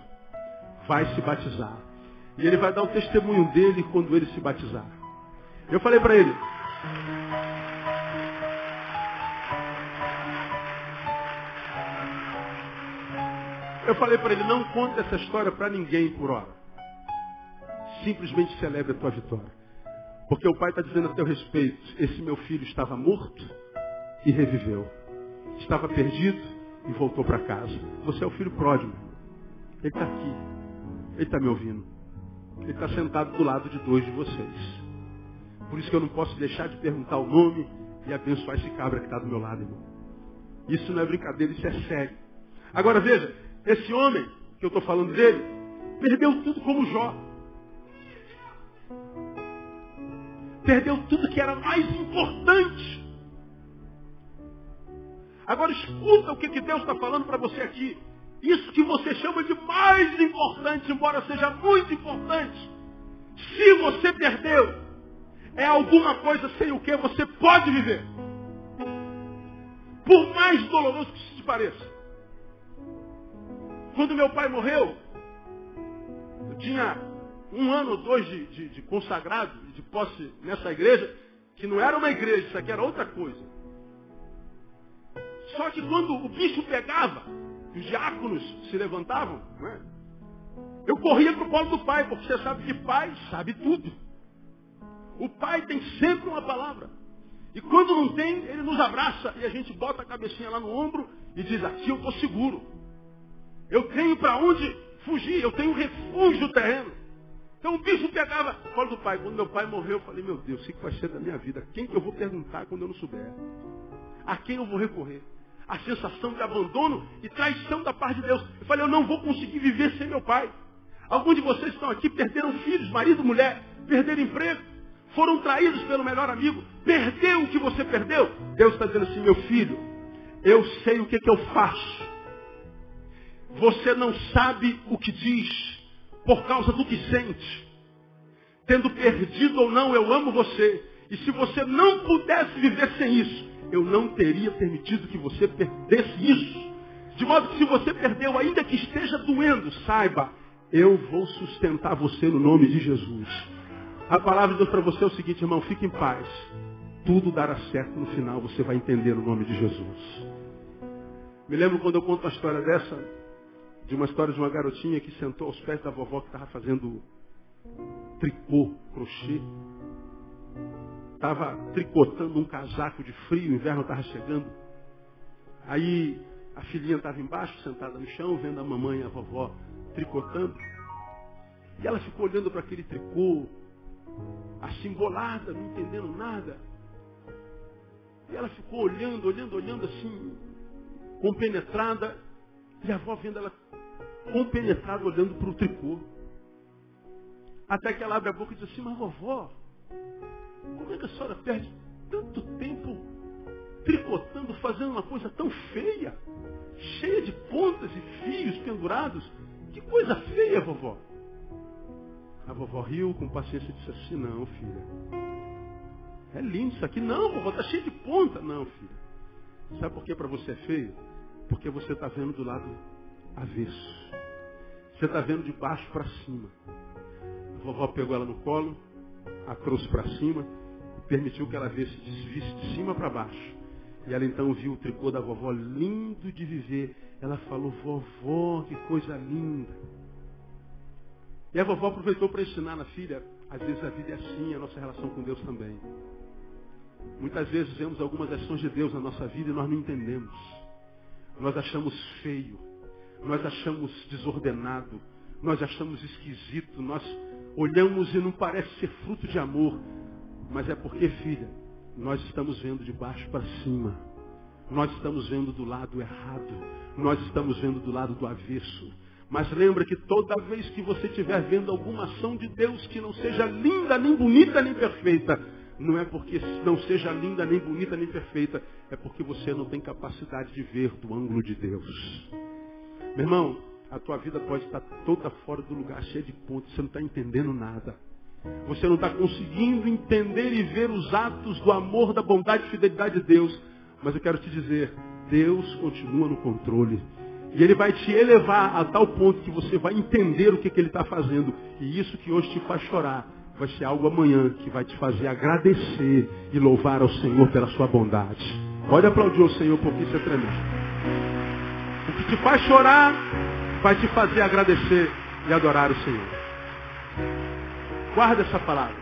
Vai se batizar. E ele vai dar o testemunho dele quando ele se batizar. Eu falei para ele, não conte essa história para ninguém por hora. Simplesmente celebre a tua vitória. Porque o pai está dizendo a teu respeito, esse meu filho estava morto e reviveu. Estava perdido e voltou para casa. Você é o filho pródigo. Ele está aqui. Ele está me ouvindo. Ele está sentado do lado de 2 de vocês. Por isso que eu não posso deixar de perguntar o nome e abençoar esse cabra que está do meu lado, irmão. Isso não é brincadeira, isso é sério. Agora veja, esse homem que eu estou falando dele, perdeu tudo como Jó. Perdeu tudo que era mais importante. Agora escuta o que Deus está falando para você aqui. Isso que você chama de mais importante, embora seja muito importante. Se você perdeu, é alguma coisa sem o que você pode viver. Por mais doloroso que isso te pareça. Quando meu pai morreu, eu tinha 1 ano ou 2 de consagrado, de posse nessa igreja, que não era uma igreja, isso aqui era outra coisa. Só que quando o bicho pegava, os diáconos se levantavam, não é? Eu corria para o colo do pai, porque você sabe que pai sabe tudo. O pai tem sempre uma palavra. E quando não tem, ele nos abraça e a gente bota a cabecinha lá no ombro e diz, aqui eu estou seguro. Eu tenho para onde fugir, eu tenho refúgio terreno. Então o bicho pegava no colo do pai. Quando meu pai morreu, eu falei, meu Deus, o que vai ser da minha vida? Quem que eu vou perguntar quando eu não souber? A quem eu vou recorrer? A sensação de abandono e traição da parte de Deus. Eu falei, eu não vou conseguir viver sem meu pai. Alguns de vocês estão aqui, perderam filhos, marido, mulher, perderam emprego, foram traídos pelo melhor amigo, perdeu o que você perdeu. Deus está dizendo assim, meu filho, eu sei o que eu faço. Você não sabe o que diz por causa do que sente. Tendo perdido ou não, eu amo você. E se você não pudesse viver sem isso, eu não teria permitido que você perdesse isso. De modo que se você perdeu, ainda que esteja doendo, saiba, eu vou sustentar você no nome de Jesus. A palavra de Deus para você é o seguinte, irmão, fique em paz. Tudo dará certo no final, você vai entender o nome de Jesus. Me lembro quando eu conto uma história dessa, de uma história de uma garotinha que sentou aos pés da vovó que estava fazendo tricô, crochê. Estava tricotando um casaco de frio, o inverno estava chegando. Aí a filhinha estava embaixo, sentada no chão, vendo a mamãe e a vovó tricotando. E ela ficou olhando para aquele tricô, assim bolada, não entendendo nada. E ela ficou olhando assim, compenetrada. E a avó vendo ela compenetrada, olhando para o tricô. Até que ela abre a boca e diz assim, mas vovó, como é que a senhora perde tanto tempo tricotando, fazendo uma coisa tão feia, cheia de pontas e fios pendurados? Que coisa feia, vovó. A vovó riu com paciência e disse assim, não, filha. É lindo isso aqui. Não, vovó, está cheio de ponta. Não, filha. Sabe por que para você é feio? Porque você está vendo do lado avesso. Você está vendo de baixo para cima. A vovó pegou ela no colo, a trouxe para cima e permitiu que ela visse de cima para baixo. E ela então viu o tricô da vovó lindo de viver. Ela falou, vovó, que coisa linda. E a vovó aproveitou para ensinar na filha, às vezes a vida é assim, a nossa relação com Deus também. Muitas vezes vemos algumas ações de Deus na nossa vida e nós não entendemos. Nós achamos feio, nós achamos desordenado, nós achamos esquisito, nós olhamos e não parece ser fruto de amor. Mas é porque, filha, nós estamos vendo de baixo para cima. Nós estamos vendo do lado errado. Nós estamos vendo do lado do avesso. Mas lembra que toda vez que você estiver vendo alguma ação de Deus que não seja linda, nem bonita, nem perfeita, não é porque não seja linda, nem bonita, nem perfeita, é porque você não tem capacidade de ver do ângulo de Deus. Meu irmão, a tua vida pode estar toda fora do lugar, cheia de pontos, você não está entendendo nada. Você não está conseguindo entender e ver os atos do amor, da bondade e fidelidade de Deus. Mas eu quero te dizer, Deus continua no controle. E Ele vai te elevar a tal ponto que você vai entender o que Ele está fazendo. E isso que hoje te faz chorar, vai ser algo amanhã que vai te fazer agradecer e louvar ao Senhor pela sua bondade. Pode aplaudir o Senhor porque isso é tremendo. O que te faz chorar, vai te fazer agradecer e adorar o Senhor. Guarda essa palavra.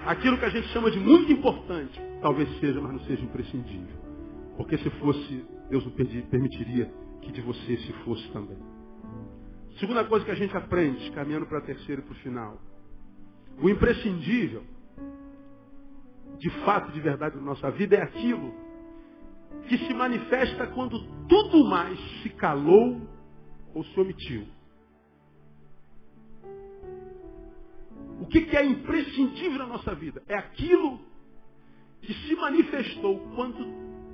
Aquilo que a gente chama de muito importante, talvez seja, mas não seja imprescindível. Porque se fosse, Deus não permitiria que de você se fosse também. Segunda coisa que a gente aprende, caminhando para a terceira e para o final. O imprescindível, de fato, de verdade na nossa vida, é aquilo que se manifesta quando tudo mais se calou ou se omitiu. O que é imprescindível na nossa vida? É aquilo que se manifestou quando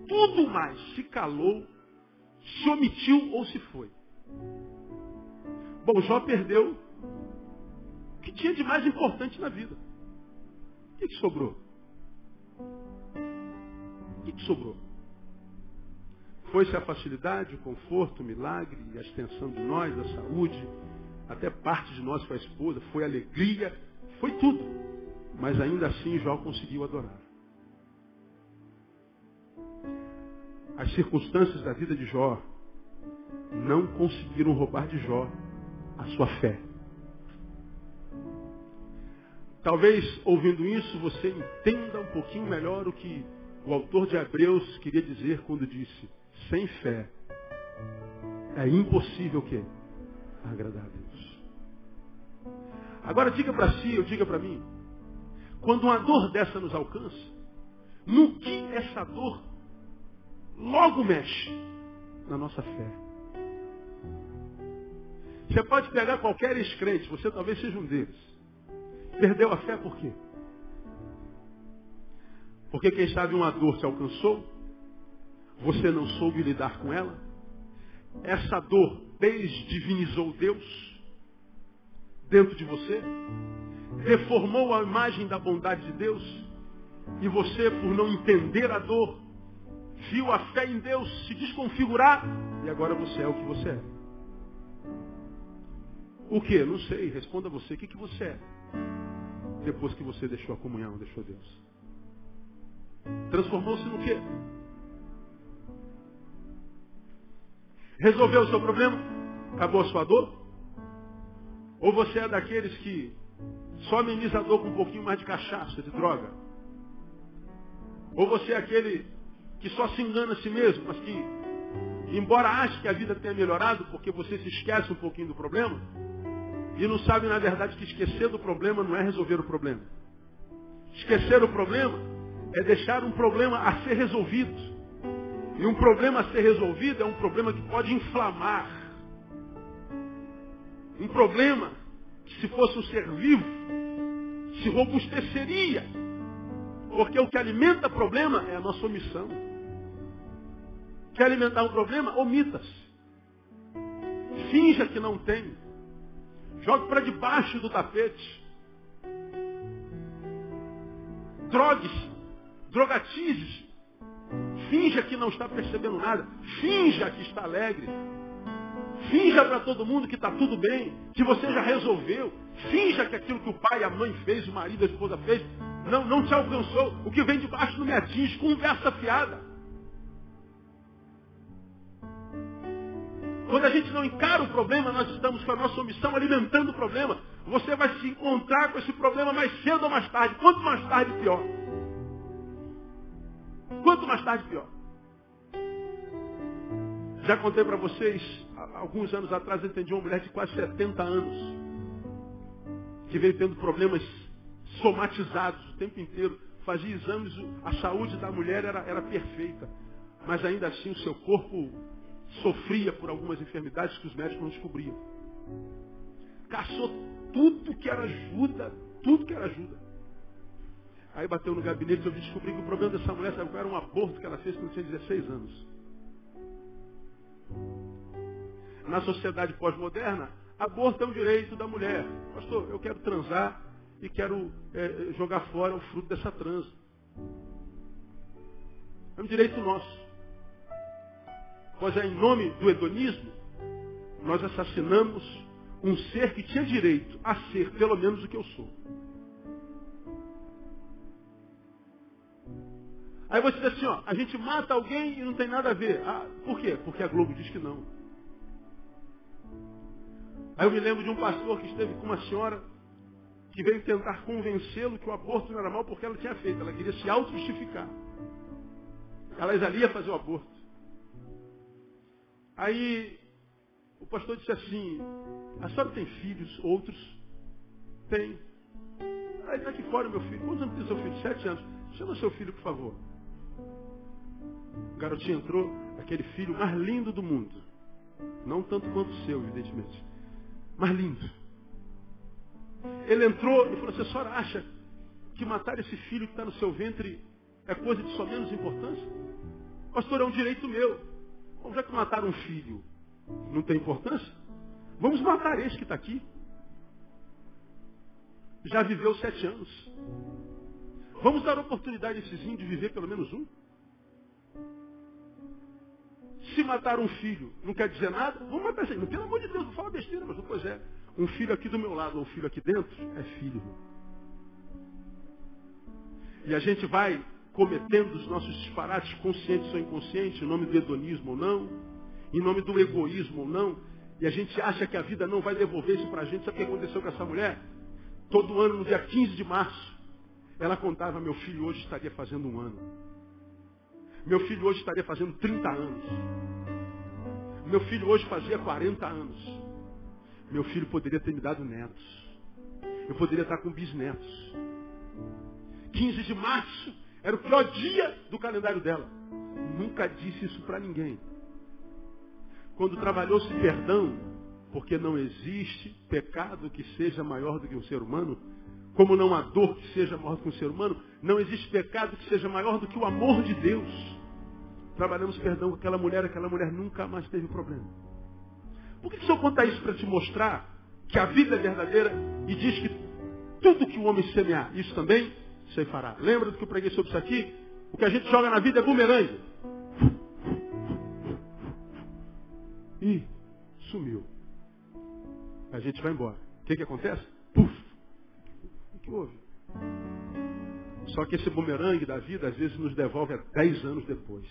tudo mais se calou, se omitiu ou se foi. Bom, Jó perdeu o que tinha de mais importante na vida. O que sobrou? O que sobrou? Foi-se a facilidade, o conforto, o milagre, a extensão de nós, a saúde, até parte de nós foi a esposa, foi a alegria, foi tudo. Mas ainda assim Jó conseguiu adorar. As circunstâncias da vida de Jó não conseguiram roubar de Jó a sua fé. Talvez, ouvindo isso, você entenda um pouquinho melhor o que o autor de Hebreus queria dizer quando disse: sem fé é impossível o quê? Agradar a Deus. Agora diga para si, ou diga para mim, quando uma dor dessa nos alcança, no que essa dor logo mexe? Na nossa fé. Você pode pegar qualquer ex-crente, você talvez seja um deles. Perdeu a fé por quê? Porque quem sabe uma dor te alcançou, você não soube lidar com ela, essa dor desdivinizou Deus dentro de você, deformou a imagem da bondade de Deus, e você, por não entender a dor, viu a fé em Deus se desconfigurar, e agora você é o que você é. O que? Não sei, responda você, o que você é? depois que você deixou a comunhão, deixou Deus? Transformou-se no quê? Resolveu o seu problema? Acabou a sua dor? Ou você é daqueles que só ameniza a dor com um pouquinho mais de cachaça, de droga? Ou você é aquele que só se engana a si mesmo, mas que, embora ache que a vida tenha melhorado, porque você se esquece um pouquinho do problema, e não sabe, na verdade, que esquecer do problema não é resolver o problema. Esquecer o problema é deixar um problema a ser resolvido. E um problema a ser resolvido é um problema que pode inflamar. Um problema que, se fosse um ser vivo, se robusteceria. Porque o que alimenta problema é a nossa omissão. Quer alimentar um problema? Omita-se. Finja que não tem. Jogue para debaixo do tapete. Drogue-se. Drogatize-se. Finja que não está percebendo nada. Finja que está alegre. Finja para todo mundo que está tudo bem. Que você já resolveu. Finja que aquilo que o pai, a mãe fez, o marido, a esposa fez, não te alcançou. O que vem de baixo não me atinge. Conversa fiada. Quando a gente não encara o problema, nós estamos com a nossa omissão alimentando o problema. Você vai se encontrar com esse problema mais cedo ou mais tarde. Quanto mais tarde, pior. Quanto mais tarde, pior. Já contei para vocês, alguns anos atrás, eu atendi uma mulher de quase 70 anos, que veio tendo problemas somatizados o tempo inteiro. Fazia exames, a saúde da mulher era perfeita. Mas ainda assim o seu corpo sofria por algumas enfermidades que os médicos não descobriam. Caçou tudo que era ajuda, tudo que era ajuda. Aí bateu no gabinete e eu descobri que o problema dessa mulher, sabe qual era? Um aborto que ela fez quando tinha 16 anos. Na sociedade pós-moderna, aborto é um direito da mulher. Pastor, eu quero transar e quero jogar fora o fruto dessa transa. É um direito nosso. Pois é, em nome do hedonismo, nós assassinamos um ser que tinha direito a ser pelo menos o que eu sou. Aí você diz assim, ó, a gente mata alguém e não tem nada a ver. Ah, por quê? Porque a Globo diz que não. Aí eu me lembro de um pastor que esteve com uma senhora que veio tentar convencê-lo que o aborto não era mal porque ela tinha feito. Ela queria se auto-justificar. Ela ali ia fazer o aborto. Aí o pastor disse assim, a senhora tem filhos, outros? Tem. Aí está aqui fora meu filho. Quantos anos tem seu filho? 7 anos. Chama seu filho, por favor. O garotinho entrou, aquele filho mais lindo do mundo. Não tanto quanto o seu, evidentemente. Mas lindo. Ele entrou e falou assim, a senhora acha que matar esse filho que está no seu ventre é coisa de só menos importância? Pastor, é um direito meu. Bom, já que mataram um filho, não tem importância? Vamos matar esse que está aqui. Já viveu 7 anos. Vamos dar oportunidade a essezinho de viver pelo menos um? Se matar um filho não quer dizer nada, vamos matar esse. Pelo amor de Deus, não fala besteira, mas pois é. Um filho aqui do meu lado ou um filho aqui dentro é filho. E a gente vai cometendo os nossos disparates, conscientes ou inconscientes, em nome do hedonismo ou não, em nome do egoísmo ou não, e a gente acha que a vida não vai devolver isso para a gente. Sabe o que aconteceu com essa mulher? Todo ano, no dia 15 de março, ela contava, meu filho hoje estaria fazendo 1 ano. Meu filho hoje estaria fazendo 30 anos. Meu filho hoje fazia 40 anos. Meu filho poderia ter me dado netos. Eu poderia estar com bisnetos. 15 de março era o pior dia do calendário dela. Nunca disse isso para ninguém. Quando trabalhou-se perdão, porque não existe pecado que seja maior do que um ser humano, como não há dor que seja maior do que um ser humano, não existe pecado que seja maior do que o amor de Deus. Trabalhamos perdão com aquela mulher nunca mais teve problema. Por que o Senhor conta isso para te mostrar que a vida é verdadeira e diz que tudo que o homem semear, isso também se fará? Lembra do que eu preguei sobre isso aqui? O que a gente joga na vida é bumerangue. E sumiu. A gente vai embora. O que acontece? Puf! O que houve? Só que esse bumerangue da vida, às vezes, nos devolve a 10 anos depois.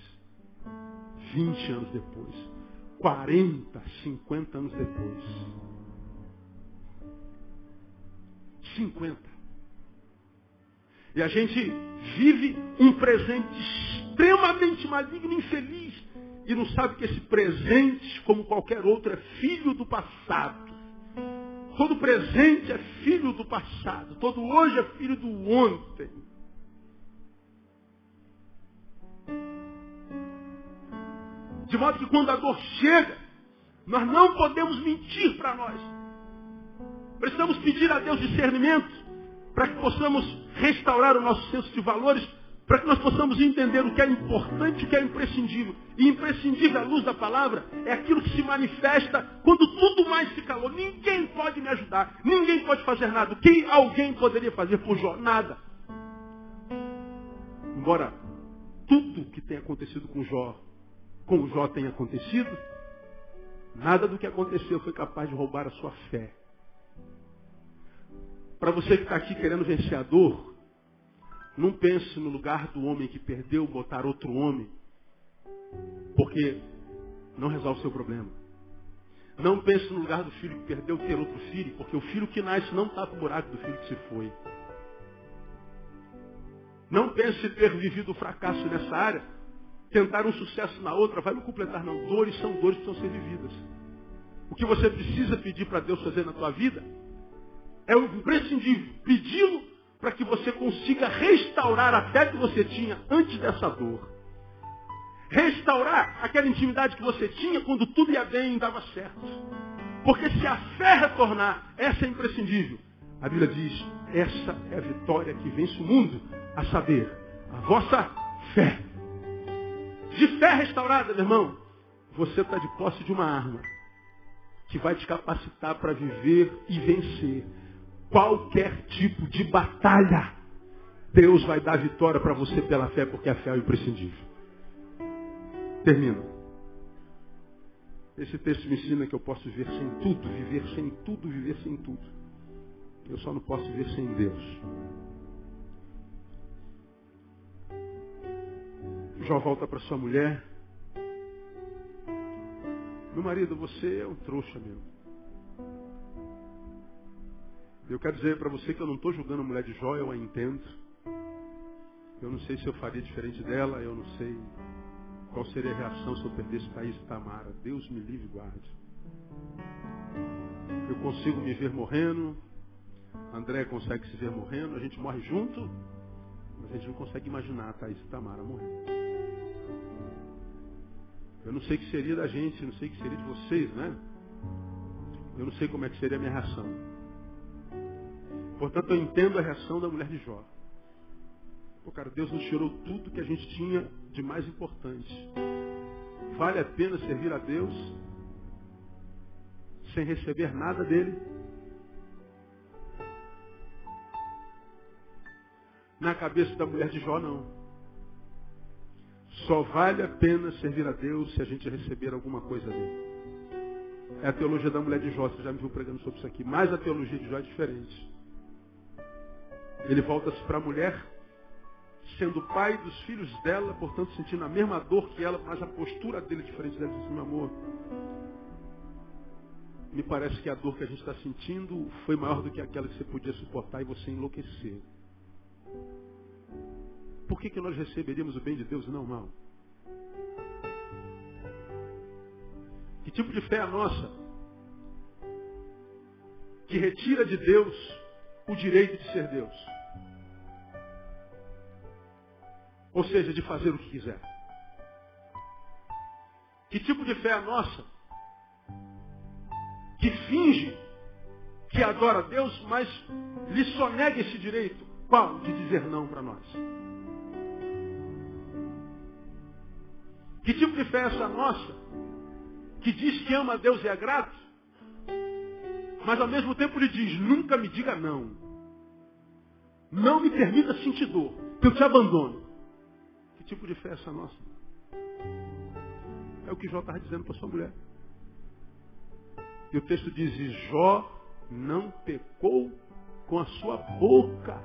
20 anos depois. 40, 50 anos depois. 50. E a gente vive um presente extremamente maligno e infeliz. E não sabe que esse presente, como qualquer outro, é filho do passado. Todo presente é filho do passado. Todo hoje é filho do ontem. De modo que quando a dor chega, nós não podemos mentir para nós. Precisamos pedir a Deus discernimento para que possamos restaurar o nosso senso de valores, para que nós possamos entender o que é importante e o que é imprescindível. E imprescindível à luz da palavra é aquilo que se manifesta quando tudo mais se calou. Ninguém pode me ajudar, ninguém pode fazer nada. O que alguém poderia fazer por Jó? Nada. Embora tudo que tenha acontecido com Jó tenha acontecido, nada do que aconteceu foi capaz de roubar a sua fé. Para você que está aqui querendo vencer a dor, não pense no lugar do homem que perdeu, botar outro homem, porque não resolve o seu problema. Não pense no lugar do filho que perdeu, ter outro filho, porque o filho que nasce não tapa o buraco do filho que se foi. Não pense ter vivido o fracasso nessa área, tentar um sucesso na outra, vai não completar não. Dores são dores que precisam ser vividas. O que você precisa pedir para Deus fazer na tua vida é o imprescindível, pedi-lo para que você consiga restaurar a fé que você tinha antes dessa dor. Restaurar aquela intimidade que você tinha quando tudo ia bem e dava certo. Porque se a fé retornar, essa é imprescindível. A Bíblia diz, essa é a vitória que vence o mundo, a saber, a vossa fé. De fé restaurada, meu irmão, você está de posse de uma arma que vai te capacitar para viver e vencer qualquer tipo de batalha. Deus vai dar vitória para você pela fé, porque a fé é o imprescindível. Termino. Esse texto me ensina que eu posso viver sem tudo, viver sem tudo, viver sem tudo. Eu só não posso viver sem Deus. Jó volta para sua mulher. Meu marido, você é um trouxa mesmo. Eu quero dizer para você que eu não estou julgando a mulher de Jó, eu a entendo. Eu não sei se eu faria diferente dela, eu não sei qual seria a reação se eu perdesse Thaís e Tamara. Deus me livre e guarde. Eu consigo me ver morrendo, André consegue se ver morrendo, a gente morre junto, mas a gente não consegue imaginar a Thaís e Tamara morrendo. Eu não sei o que seria da gente, não sei o que seria de vocês, né? Eu não sei como é que seria a minha reação. Portanto, eu entendo a reação da mulher de Jó. Pô, cara, Deus nos tirou tudo que a gente tinha de mais importante. Vale a pena servir a Deus sem receber nada dele? Na cabeça da mulher de Jó, não. Só vale a pena servir a Deus se a gente receber alguma coisa dele. É a teologia da mulher de Jó, você já me viu pregando sobre isso aqui. Mas a teologia de Jó é diferente. Ele volta-se para a mulher, sendo pai dos filhos dela, portanto sentindo a mesma dor que ela, mas a postura dele é diferente dela. Diz, meu amor, me parece que a dor que a gente está sentindo foi maior do que aquela que você podia suportar e você enlouqueceu. Por que nós receberíamos o bem de Deus e não o mal? Que tipo de fé é a nossa? Que retira de Deus o direito de ser Deus. Ou seja, de fazer o que quiser. Que tipo de fé é a nossa? Que finge que adora a Deus, mas lhe sonega esse direito. Qual? De dizer não para nós. Que tipo de fé é essa nossa? Que diz que ama a Deus e é grato, mas ao mesmo tempo lhe diz, nunca me diga não. Não me permita sentir dor, que eu te abandono. Que tipo de fé é essa nossa? É o que Jó estava dizendo para sua mulher. E o texto diz, e Jó não pecou com a sua boca.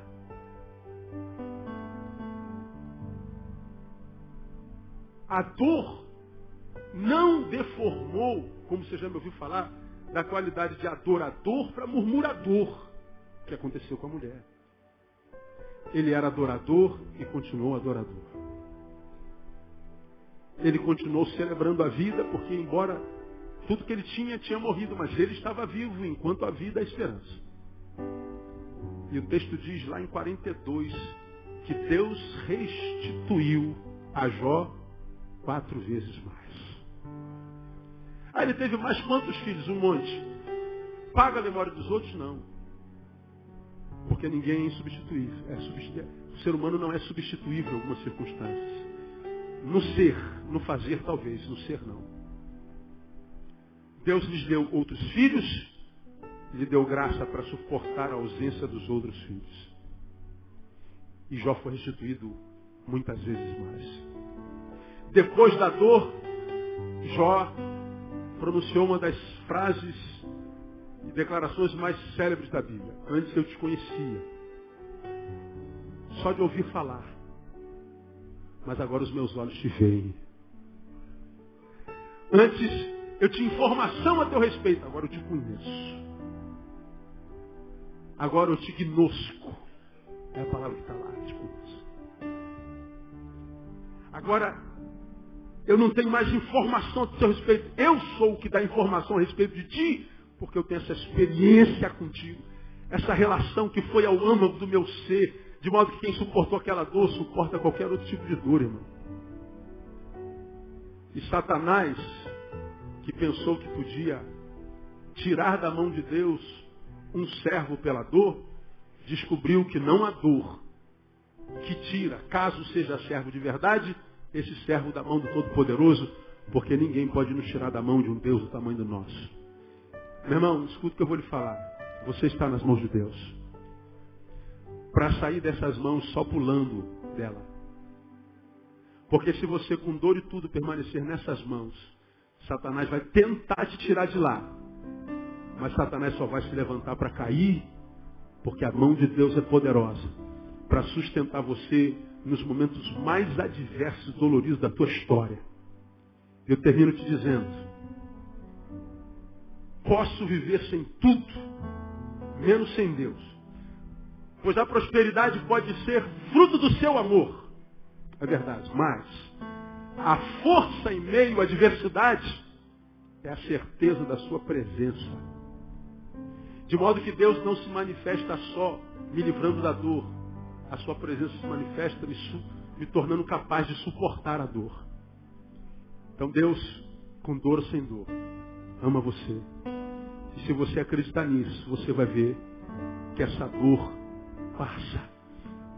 A dor não deformou, como você já me ouviu falar, da qualidade de adorador para murmurador, que aconteceu com a mulher. Ele era adorador e continuou adorador. Ele continuou celebrando a vida, porque embora tudo que ele tinha morrido, mas ele estava vivo enquanto a vida é a esperança. E o texto diz lá em 42 que Deus restituiu a Jó 4 vezes mais. Aí ele teve mais quantos filhos? Um monte. Paga a memória dos outros? Não. Porque ninguém é insubstituível. O ser humano não é substituível em algumas circunstâncias. No ser, no fazer talvez, no ser não. Deus lhes deu outros filhos, lhe deu graça para suportar a ausência dos outros filhos. E Jó foi restituído muitas vezes mais. Depois da dor, Jó pronunciou uma das frases e declarações mais célebres da Bíblia. Antes eu te conhecia, só de ouvir falar, mas agora os meus olhos te veem. Antes eu tinha informação a teu respeito, agora eu te conheço. Agora eu te gnosco. É a palavra que está lá, te conheço. Agora eu não tenho mais informação a teu respeito. Eu sou o que dá informação a respeito de ti, porque eu tenho essa experiência contigo. Essa relação que foi ao âmago do meu ser, de modo que quem suportou aquela dor, suporta qualquer outro tipo de dor, irmão. E Satanás, que pensou que podia tirar da mão de Deus um servo pela dor, descobriu que não há dor que tira, caso seja servo de verdade, esse servo da mão do Todo-Poderoso, porque ninguém pode nos tirar da mão de um Deus do tamanho do nosso. Meu irmão, escuta o que eu vou lhe falar. Você está nas mãos de Deus. Para sair dessas mãos só pulando dela. Porque se você com dor e tudo permanecer nessas mãos, Satanás vai tentar te tirar de lá. Mas Satanás só vai se levantar para cair, porque a mão de Deus é poderosa para sustentar você nos momentos mais adversos e doloridos da tua história. Eu termino te dizendo, posso viver sem tudo, menos sem Deus. Pois a prosperidade pode ser fruto do seu amor. É verdade, mas a força em meio à adversidade é a certeza da sua presença. De modo que Deus não se manifesta só me livrando da dor. A sua presença se manifesta me tornando capaz de suportar a dor. Então Deus, com dor ou sem dor, ama você. E se você acreditar nisso, você vai ver que essa dor passa.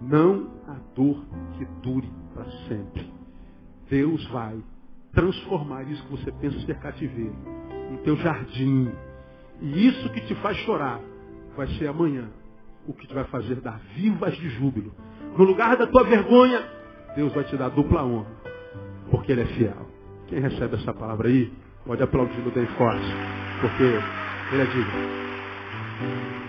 Não há dor que dure para sempre. Deus vai transformar isso que você pensa ser cativeiro no teu jardim. E isso que te faz chorar vai ser amanhã o que te vai fazer dar vivas de júbilo. No lugar da tua vergonha, Deus vai te dar dupla honra, porque Ele é fiel. Quem recebe essa palavra aí, pode aplaudir bem forte, porque Ele é digno.